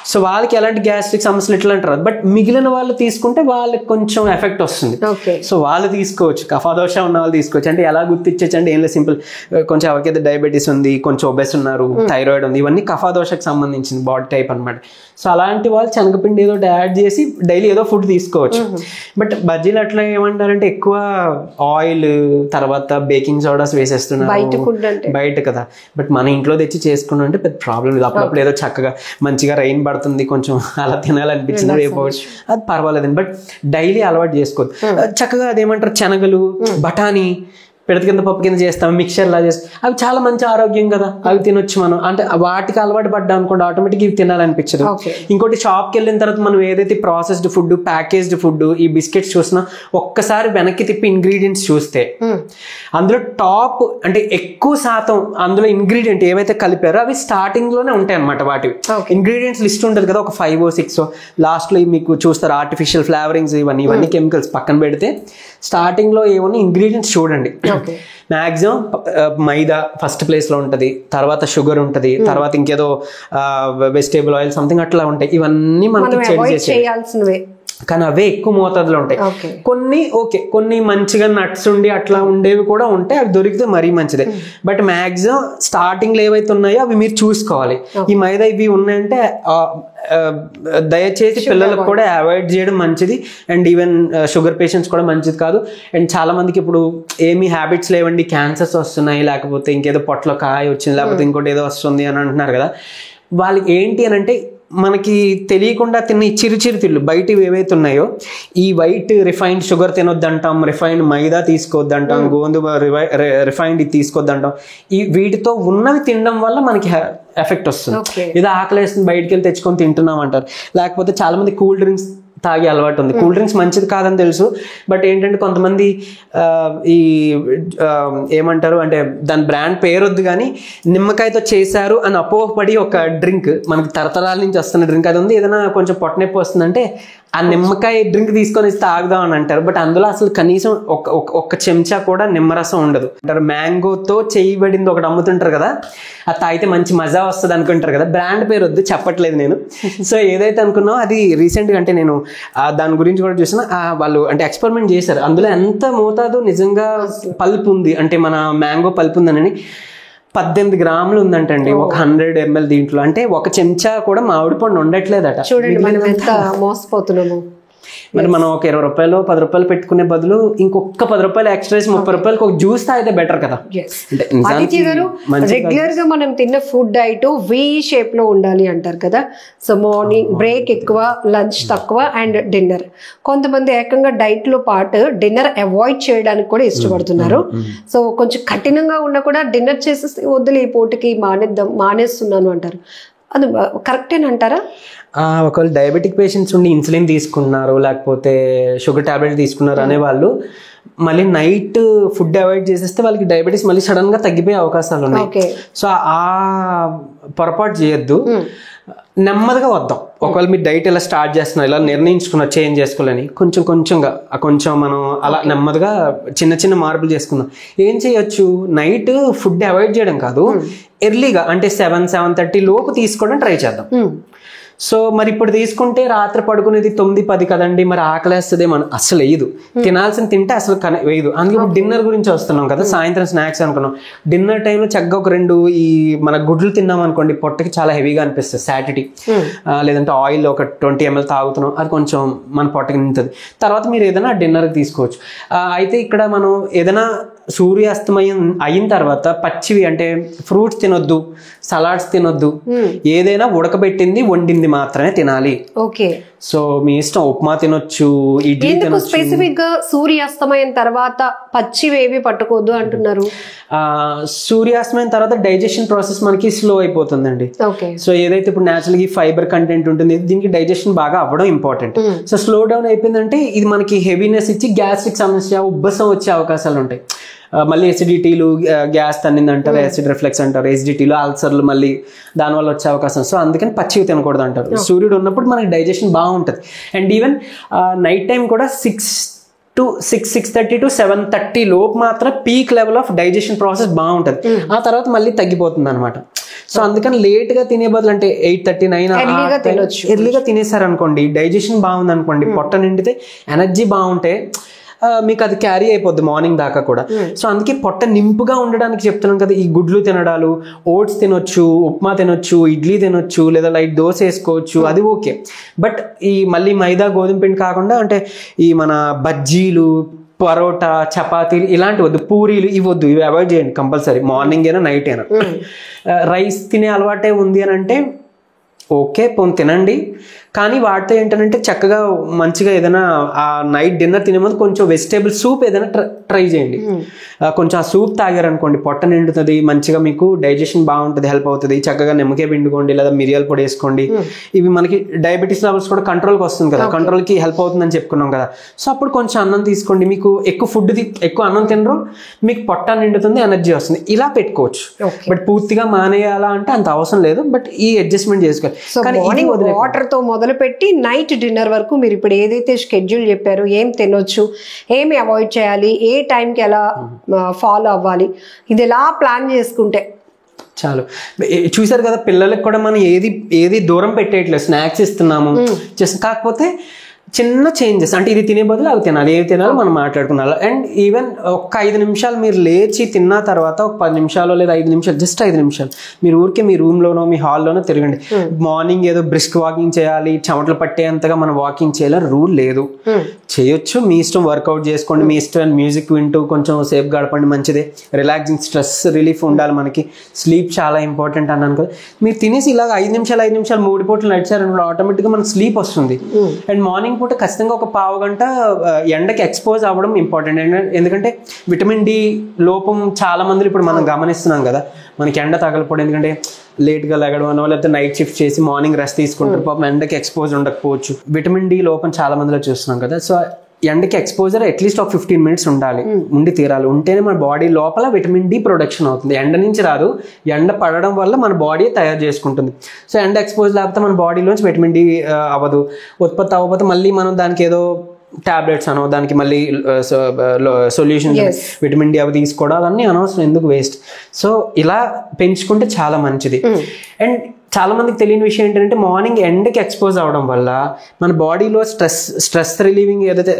సో వాళ్ళకి ఎలాంటి గ్యాస్ట్రిక్ సమస్యలు ఇట్లా అంటారు. బట్ మిగిలిన వాళ్ళు తీసుకుంటే వాళ్ళకి కొంచెం ఎఫెక్ట్ వస్తుంది. సో వాళ్ళు తీసుకోవచ్చు, కఫాదోష ఉన్న వాళ్ళు తీసుకోవచ్చు. అంటే ఎలా గుర్తించచ్చు అంటే ఏం లేదు, సింపుల్. కొంచెం ఎవరికైతే డయాబెటీస్ ఉంది, కొంచెం ఒబెస్ ఉన్నారు, థైరాయిడ్ ఉంది, ఇవన్నీ కఫాదోషకు సంబంధించిన బాడీ టైప్ అనమాట. సో అలాంటి వాళ్ళు శనగపిండి ఏదో యాడ్ చేసి డైలీ ఏదో ఫుడ్ తీసుకోవచ్చు. బట్ బజ్జీలు అట్లా ఏమంటారంటే ఎక్కువ ఆయిల్ తర్వాత బేకింగ్ సోడాస్ వేసేస్తున్నారు బయట కదా. బట్ మన ఇంట్లో తెచ్చి చేసుకున్నాం అంటే పెద్ద ప్రాబ్లం లేదు. అప్పుడప్పుడు ఏదో చక్కగా మంచిగా రైన్ పడుతుంది కొంచెం అలా తినాలనిపించింది రేపు అది పర్వాలేదండి. బట్ డైలీ అలవాటు చేసుకోవద్దు. చక్కగా అదేమంటారు శనగలు, బఠానీ పిడత కింద పప్పు కింద చేస్తాం, మిక్చర్ లా చేస్తాం, అవి చాలా మంచి ఆరోగ్యం కదా, అవి తినొచ్చు మనం. అంటే వాటికి అలవాటు పడ్డా అనుకోండి ఆటోమేటిక్ ఇవి తినాలనిపించదు. ఇంకోటి షాప్కి వెళ్ళిన తర్వాత మనం ఏదైతే ప్రాసెస్డ్ ఫుడ్, ప్యాకేజ్డ్ ఫుడ్, ఈ బిస్కెట్స్ చూసినా ఒక్కసారి వెనక్కి తిప్పి ఇంగ్రీడియంట్స్ చూస్తే అందులో టాప్ అంటే ఎక్కువ శాతం అందులో ఇంగ్రీడియంట్ ఏవైతే కలిపారో అవి స్టార్టింగ్ లోనే ఉంటాయి అనమాట. వాటివి ఇంగ్రీడియంట్స్ లిస్ట్ ఉంటుంది కదా, ఒక 5 or 6 లాస్ట్ లో మీకు చూస్తారు ఆర్టిఫిషియల్ ఫ్లేవరింగ్స్ ఇవన్నీ కెమికల్స్ పక్కన పెడితే స్టార్టింగ్ లో ఏమన్నా ఇంగ్రీడియంట్స్ చూడండి. మాక్సిమం మైదా ఫస్ట్ ప్లేస్ లో ఉంటది, తర్వాత షుగర్ ఉంటది, తర్వాత ఇంకేదో వెజిటేబుల్ ఆయిల్ సంథింగ్ అట్లా ఉంటాయి. ఇవన్నీ మనకి చేయాల్సినవే కానీ అవే ఎక్కువ మోతాదులో ఉంటాయి. కొన్ని మంచిగా నట్స్ ఉండి అట్లా ఉండేవి కూడా ఉంటాయి, అవి దొరికితే మరీ మంచిదే. బట్ మాక్సిమం స్టార్టింగ్ లో ఏవైతే ఉన్నాయో అవి మీరు చూసుకోవాలి. ఈ మైదా ఇవి ఉన్నాయంటే దయచేసి పిల్లలకు కూడా అవాయిడ్ చేయడం మంచిది. అండ్ ఈవెన్ షుగర్ పేషెంట్స్ కూడా మంచిది కాదు. అండ్ చాలా మందికి ఇప్పుడు ఏమీ హ్యాబిట్స్ లేవండి, క్యాన్సర్స్ వస్తున్నాయి, లేకపోతే ఇంకేదో పొట్టలో కాయ వచ్చింది, లేకపోతే ఇంకోటి ఏదో వస్తుంది అని అంటున్నారు కదా. వాళ్ళకి ఏంటి అని అంటే మనకి తెలియకుండా తిన్న ఈ చిరు తిళ్ళు బయట ఏవైతే ఉన్నాయో, ఈ వైట్ రిఫైన్డ్ షుగర్ తినొద్దంటాం, రిఫైన్డ్ మైదా తీసుకోవద్దంటాం, గోధుమ రిఫైన్డ్ ఇది తీసుకోవద్దంటాం. ఈ వీటితో ఉన్నవి తినడం వల్ల మనకి ఎఫెక్ట్ వస్తుంది. ఇది ఆకలేస్తుంది బయటకు వెళ్ళి తెచ్చుకొని తింటున్నాం అంటారు. లేకపోతే చాలా మంది కూల్ డ్రింక్స్ తాగే అలవాటు ఉంది. కూల్ డ్రింక్స్ మంచిది కాదని తెలుసు, బట్ ఏంటంటే కొంతమంది ఈ ఏమంటారు అంటే దాని బ్రాండ్ పేరు వద్దు కానీ నిమ్మకాయతో చేశారు అని అపోహపడి ఒక డ్రింక్, మనకి తరతరాల నుంచి వస్తున్న డ్రింక్ అది ఉంది. ఏదైనా కొంచెం పొట్ట నొప్పి వస్తుందంటే ఆ నిమ్మకాయ డ్రింక్ తీసుకొని తాగుదాం అని అంటారు. బట్ అందులో అసలు కనీసం ఒక చెంచా కూడా నిమ్మరసం ఉండదు అంటారు. మ్యాంగోతో చేయబడింది ఒకటి అమ్ముతుంటారు కదా, అది తాగితే మంచి మజా వస్తుంది అనుకుంటారు కదా. బ్రాండ్ పేరు వద్దు, చెప్పట్లేదు నేను. సో ఏదైతే అనుకున్నావు అది రీసెంట్గా అంటే నేను దాని గురించి కూడా చూసిన, వాళ్ళు అంటే ఎక్స్పెరిమెంట్ చేశారు. అందులో ఎంత మోతాదు నిజంగా పల్ప్ ఉంది అంటే మన మ్యాంగో పల్ప్ ఉందని 18 గ్రాములు ఉందంటండి ఒక 100 ml దీంట్లో. అంటే ఒక చెంచా కూడా మామిడి పండు ఉండట్లేదట. చూడండి మనం ఎంత మోసపోతున్నాము. మరి మనం ఒక 20 రూపాయలు 10 రూపాయలు పెట్టుకునే బదులు ఇంకొక 10 రూపాయలు ఎక్స్ట్రా 30 రూపాయలకు ఒక జ్యూస్ తాగితే బెటర్ కదా. రెగ్యులర్ గా మనం తిన్న ఫుడ్ డైట్ V షేప్ లో ఉండాలి అంటారు కదా. సో మార్నింగ్ బ్రేక్ ఎక్కువ, లంచ్ తక్కువ అండ్ డిన్నర్. కొంతమంది ఏకంగా డైట్ లో పాటు డిన్నర్ అవాయిడ్ చేయడానికి కూడా ఇష్టపడుతున్నారు. సో కొంచెం కఠినంగా ఉన్నా కూడా డిన్నర్ చేసేస్తే వద్దులే ఈ పూటకి మానేస్తున్నాను అంటారు. అది కరెక్టేనంటారా? ఒకవేళ డయాబెటిక్ పేషెంట్స్ ఉండి ఇన్సులిన్ తీసుకున్నారు, లేకపోతే షుగర్ టాబ్లెట్ తీసుకున్నారు అనే వాళ్ళు మళ్ళీ నైట్ ఫుడ్ అవాయిడ్ చేసేస్తే వాళ్ళకి డయాబెటీస్ మళ్ళీ సడన్ గా తగ్గిపోయే అవకాశాలు ఉన్నాయి. సో ఆ పొరపాటు చేయొద్దు, నెమ్మదిగా వద్దాం. ఒకవేళ మీరు డైట్ ఎలా స్టార్ట్ చేస్తున్నారు, ఇలా నిర్ణయించుకున్నారు చేంజ్ చేసుకోవాలని, కొంచెం మనం అలా నెమ్మదిగా చిన్న మార్పులు చేసుకుందాం. ఏం చేయొచ్చు, నైట్ ఫుడ్ అవాయిడ్ చేయడం కాదు, ఎర్లీగా అంటే 7-7:30 లోపు తీసుకోవడం ట్రై చేద్దాం. సో మరి ఇప్పుడు తీసుకుంటే రాత్రి పడుకునేది 9-10 కదండి, మరి ఆకలేస్తుంది మనం అసలు వేయదు, తినాల్సిన తింటే అసలు వేయదు. అందుకే ఇప్పుడు డిన్నర్ గురించి వస్తున్నాం కదా, సాయంత్రం స్నాక్స్ అనుకున్నాం. డిన్నర్ టైంలో చక్కగా ఒక 2 ఈ మన గుడ్లు తిన్నాం అనుకోండి, పొట్టకి చాలా హెవీగా అనిపిస్తుంది సాటిటీ. లేదంటే ఆయిల్ ఒక 20 ml తాగుతున్నాం, అది కొంచెం మన పొట్టకి నిండుతుంది. తర్వాత మీరు ఏదైనా డిన్నర్కి తీసుకోవచ్చు. అయితే ఇక్కడ మనం ఏదైనా సూర్యాస్తమయం అయిన తర్వాత పచ్చివి అంటే ఫ్రూట్స్ తినొద్దు, సలాడ్స్ తినొద్దు, ఏదైనా ఉడకబెట్టింది వండింది మాత్రమే తినాలి. ఓకే. సో మీ ఇష్టం, ఉప్మా తినొచ్చు, ఇడ్లీ తినొచ్చు. స్పెసిఫిక్ గా సూర్యాస్తమయం తర్వాత పచ్చివేవి పట్టుకోవద్దు అంటున్నారు. సూర్యాస్తమయం తర్వాత డైజెషన్ ప్రాసెస్ మనకి స్లో అయిపోతుందండి. సో ఏదైతే ఇప్పుడు న్యాచురల్ గా ఫైబర్ కంటెంట్ ఉంటుంది, దీనికి డైజెషన్ బాగా అవ్వడం ఇంపార్టెంట్. సో స్లో డౌన్ అయిపోయిందంటే ఇది మనకి హెవీనెస్ ఇచ్చి గ్యాస్ట్రిక్ సమస్య, ఉబ్బసం వచ్చే అవకాశాలు ఉంటాయి. మళ్ళీ ఎసిడిటీలు, గ్యాస్ తన్నిందంటారు, యాసిడ్ రిఫ్లెక్స్ అంటారు, ఎసిడిటీలు, అల్సర్లు మళ్ళీ దానివల్ల వచ్చే అవకాశం. సో అందుకని పచ్చివి తినకూడదు అంటారు. సూర్యుడు ఉన్నప్పుడు మనకి డైజెషన్ బాగుంటుంది. అండ్ ఈవెన్ నైట్ టైం కూడా 6:30 to 7:30 లోపు మాత్రం peak level of digestion process బాగుంటుంది. ఆ తర్వాత మళ్ళీ తగ్గిపోతుంది అనమాట. సో అందుకని లేట్ గా తినే బదులు అంటే 8:30-9 ఎర్లీగా తినేసారు అనుకోండి, డైజెషన్ బాగుంది అనుకోండి, పొట్ట నిండితే ఎనర్జీ బాగుంటే మీకు అది క్యారీ అయిపోద్ది మార్నింగ్ దాకా కూడా. సో అందుకే పొట్ట నింపుగా ఉండడానికి చెప్తున్నాం కదా, ఈ గుడ్లు తినడాలు, ఓట్స్ తినొచ్చు, ఉప్మా తినొచ్చు, ఇడ్లీ తినొచ్చు, లేదా లైట్ దోశ వేసుకోవచ్చు, అది ఓకే. బట్ ఈ మళ్ళీ మైదా గోధుమ పిండి కాకుండా అంటే ఈ మన బజ్జీలు, పరోటా, చపాతీలు ఇలాంటివి వద్దు, పూరీలు ఇవి వద్దు, ఇవి అవాయిడ్ చేయండి కంపల్సరీ, మార్నింగ్ అయినా నైట్ అయినా. రైస్ తినే అలవాటే ఉంది అని అంటే ఓకే, పోనీ తినండి. కానీ వాటితో ఏంటంటే చక్కగా మంచిగా ఏదైనా ఆ నైట్ డిన్నర్ తినే ముందు కొంచెం వెజిటేబుల్ సూప్ ఏదైనా ట్రై చేయండి. కొంచెం ఆ సూప్ తాగారనుకోండి పొట్ట నిండుతుంది, మంచిగా మీకు డైజెషన్ బాగుంటుంది, హెల్ప్ అవుతుంది. చక్కగా నిమ్మకాయ పిండుకోండి, లేదా మిరియాల పొడి వేసుకోండి. ఇవి మనకి డయాబెటీస్ లెవెల్స్ కూడా కంట్రోల్కి వస్తుంది కదా, కంట్రోల్కి హెల్ప్ అవుతుందని చెప్పుకున్నాం కదా. సో అప్పుడు కొంచెం అన్నం తీసుకోండి, మీకు ఎక్కువ అన్నం తినరు, మీకు పొట్ట నిండుతుంది, ఎనర్జీ వస్తుంది, ఇలా పెట్టుకోవచ్చు. బట్ పూర్తిగా మానేయాలా అంటే అంత అవసరం లేదు, బట్ ఈ అడ్జస్ట్మెంట్ చేసుకోవాలి. వాటర్ తో మొదలుపెట్టి నైట్ డిన్నర్ వరకు మీరు ఇప్పుడు ఏదైతే షెడ్యూల్ చెప్పారో, ఏం తినొచ్చు, ఏమి అవాయిడ్ చేయాలి, ఏ టైంకి ఎలా ఫాలో అవ్వాలి, ఇది ఎలా ప్లాన్ చేసుకుంటే చాలు. చూసారు కదా, పిల్లలకు కూడా మనం ఏది దూరం పెట్టేయట్లేదు, స్నాక్స్ ఇస్తున్నాము జస్ట్, కాకపోతే చిన్న చేంజెస్ అంటే ఇది తినే బదులు అవి తినాలి, ఏవి తినాలో మనం మాట్లాడుకున్నాను. అండ్ ఈవెన్ ఒక 5 నిమిషాలు మీరు లేచి తిన్న తర్వాత ఒక 10 నిమిషాలు లేదా 5 నిమిషాలు, జస్ట్ 5 నిమిషాలు మీరు ఊరికే మీ రూమ్లోనో మీ హాల్లోనో తిరగండి. మార్నింగ్ ఏదో బ్రిస్క్ వాకింగ్ చేయాలి, చెమటలు పట్టేంతగా మనం వాకింగ్ చేయాలని రూల్ లేదు, చేయొచ్చు, మీ ఇష్టం. వర్కౌట్ చేసుకోండి, మీ ఇష్టం. మ్యూజిక్ వింటూ కొంచెం సేఫ్ గడపండి, మంచిదే. రిలాక్సింగ్, స్ట్రెస్ రిలీఫ్ ఉండాలి మనకి. స్లీప్ చాలా ఇంపార్టెంట్ అన్నాను కదా. మీరు తినేసి ఇలాగ 5 నిమిషాలు 3 పూటలు నడిచారనుకో ఆటోమేటిక్గా మనకు స్లీప్ వస్తుంది. అండ్ మార్నింగ్ పూట ఖచ్చితంగా ఒక పావు గంట ఎండకి ఎక్స్పోజ్ అవ్వడం ఇంపార్టెంట్. ఎందుకంటే విటమిన్ డి లోపం చాలా మంది ఇప్పుడు మనం గమనిస్తున్నాం కదా, మనకి ఎండ తగలపోవడం, ఎందుకంటే లేట్గా లెగడం అనో లేకపోతే నైట్ షిఫ్ట్ చేసి మార్నింగ్ రెస్ట్ తీసుకుంటారు, పాపం ఎండకి ఎక్స్పోజ్ ఉండకపోవచ్చు. విటమిన్ డి లోపం చాలా మందిలో చూస్తున్నాం కదా. సో ఎండకి ఎక్స్పోజర్ అట్లీస్ట్ ఒక 15 మినిట్స్ ఉండి తీరాలి. ఉంటేనే మన బాడీ లోపల విటమిన్ డి ప్రొడక్షన్ అవుతుంది. ఎండ నుంచి రాదు, ఎండ పడడం వల్ల మన బాడీ తయారు చేసుకుంటుంది. సో ఎండ ఎక్స్పోజ్ లేకపోతే మన బాడీలోంచి విటమిన్ డి అవ్వదు, ఉత్పత్తి అవ్వకపోతే మళ్ళీ మనం దానికి ఏదో టాబ్లెట్స్ అనో దానికి మళ్ళీ సొల్యూషన్ విటమిన్ డి అవి తీసుకోవడం అవన్నీ అనవసరం, ఎందుకు వేస్ట్. సో ఇలా పెంచుకుంటే చాలా మంచిది. అండ్ చాలా మందికి తెలియని విషయం ఏంటంటే మార్నింగ్ ఎండకి ఎక్స్పోజ్ అవడం వల్ల మన బాడీలో స్ట్రెస్ రిలీవింగ్ ఏదైతే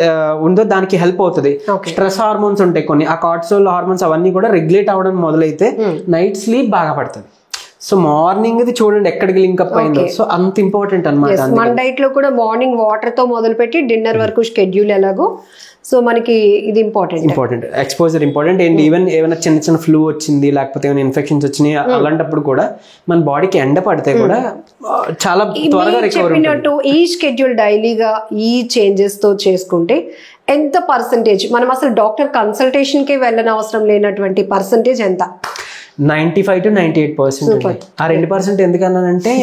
ఉందో దానికి హెల్ప్ అవుతుంది. స్ట్రెస్ హార్మోన్స్ ఉంటాయి కొన్ని, ఆ కార్టిసోల్ హార్మోన్స్ అవన్నీ కూడా రెగ్యులేట్ అవ్వడం మొదలైతే నైట్ స్లీప్ బాగా పడుతుంది. సో మార్నింగ్ ఇది చూడండి ఎక్కడికి లింక్అప్ అయిందో. సో అంత ఇంపార్టెంట్ అనమాట. మన డైట్ లో కూడా మార్నింగ్ వాటర్ తో మొదలుపెట్టి డిన్నర్ వరకు షెడ్యూల్ ఎలాగో, సో మనకి ఇది important, exposure important. And even ఏమైనా చిన్న ఫ్లూ వచ్చింది లేకపోతే ఏమైనా ఇన్ఫెక్షన్స్ వచ్చినాయి అలాంటప్పుడు కూడా మన బాడీకి ఎండ పడితే కూడా చాలా త్వరగా రికవర్ అవుతుంది. ఈ షెడ్యూల్ డైలీగా ఈ చేంజెస్ తో చేసుకుంటే ఎంత పర్సంటేజ్ మనం అసలు డాక్టర్ కన్సల్టేషన్ కి వెళ్ళని అవసరం లేనటువంటి పర్సంటేజ్ ఎంత? 95 to 98%. ఆ 2% ఎందుకన్నానంటే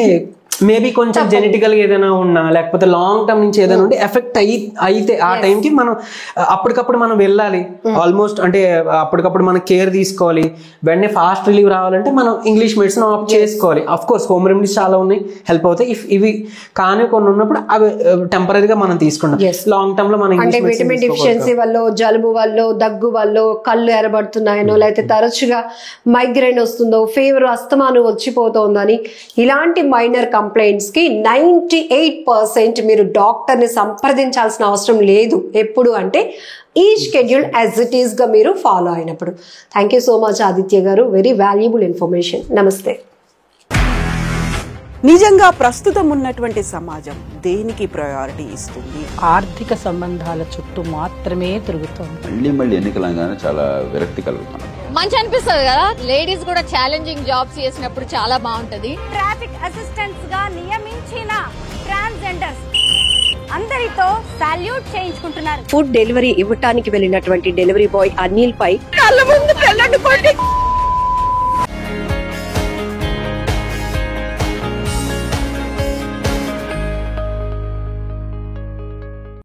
మేబీ కొంచెం జెనెటికల్ గా ఏదైనా ఉన్నా లేకపోతే లాంగ్ టర్మ్ నుంచి ఏదైనా ఉంటే ఎఫెక్ట్ అయితే ఆ టైంకి మనం అప్పటికప్పుడు మనం వెళ్ళాలి. ఆల్మోస్ట్ అంటే అప్పటికప్పుడు మనం కేర్ తీసుకోవాలి. వెంటనే ఫాస్ట్ రిలీవ్ రావాలంటే మనం ఇంగ్లీష్ మెడిసిన్ ఆప్ట్ చేసుకోవాలి. అఫ్ కోర్స్ హోమ్ రెమెడీస్ చాలా ఉన్నాయి, హెల్ప్ అవుతాయి. ఇవి కానీ కొన్ని ఉన్నప్పుడు అవి టెంపరీగా మనం తీసుకుంటాం. లాంగ్ టర్మ్ లో మనం అంటే విటమిన్ డిఫిషియన్సీ వల్ల, జలుబు వల్ల, దగ్గు వల్ల, కళ్ళు ఎరబడుతున్నాయనో లేకపోతే తరచుగా మైగ్రేన్ వస్తుందో, ఫీవర్ అస్తమాను వచ్చిపోతుందని ఇలాంటి మైనర్ కంప్లైంట్స్ కి 98% మీరు డాక్టర్ ని సంప్రదించాల్సిన అవసరం లేదు ఎప్పుడు అంటే ఈ షెడ్యూల్ యాజ్ ఇట్ ఈస్ గా మీరు ఫాలో అయినప్పుడు. Thank you so much Aditya గారు, వెరీ వాల్యుబుల్ ఇన్ఫర్మేషన్. నమస్తే. నిజంగా ప్రస్తుతం ఉన్నటువంటి సమాజం దేనికి ప్రయారిటీ ఇస్తుంది? ఆర్థిక సంబంధాల చుట్టూ మాత్రమే తిరుగుతుంది. మళ్ళీ ఎన్నికలంగానే చాలా విరక్తి కలుగుతున్నాం. మంచి అనిపిస్తుంది కదా, లేడీస్ కూడా ఛాలెంజింగ్ జాబ్స్ చేసినప్పుడు చాలా బాగుంటది. ట్రాఫిక్ అసిస్టెంట్స్ గా నియమించిన ట్రాన్స్జెండర్స్ అందరితో సాల్యూట్ చేయించుకుంటున్నారు. ఫుడ్ డెలివరీ ఇవ్వటానికి వెళ్ళినటువంటి డెలివరీ బాయ్ అనిల్ పై కళ్ళ ముందు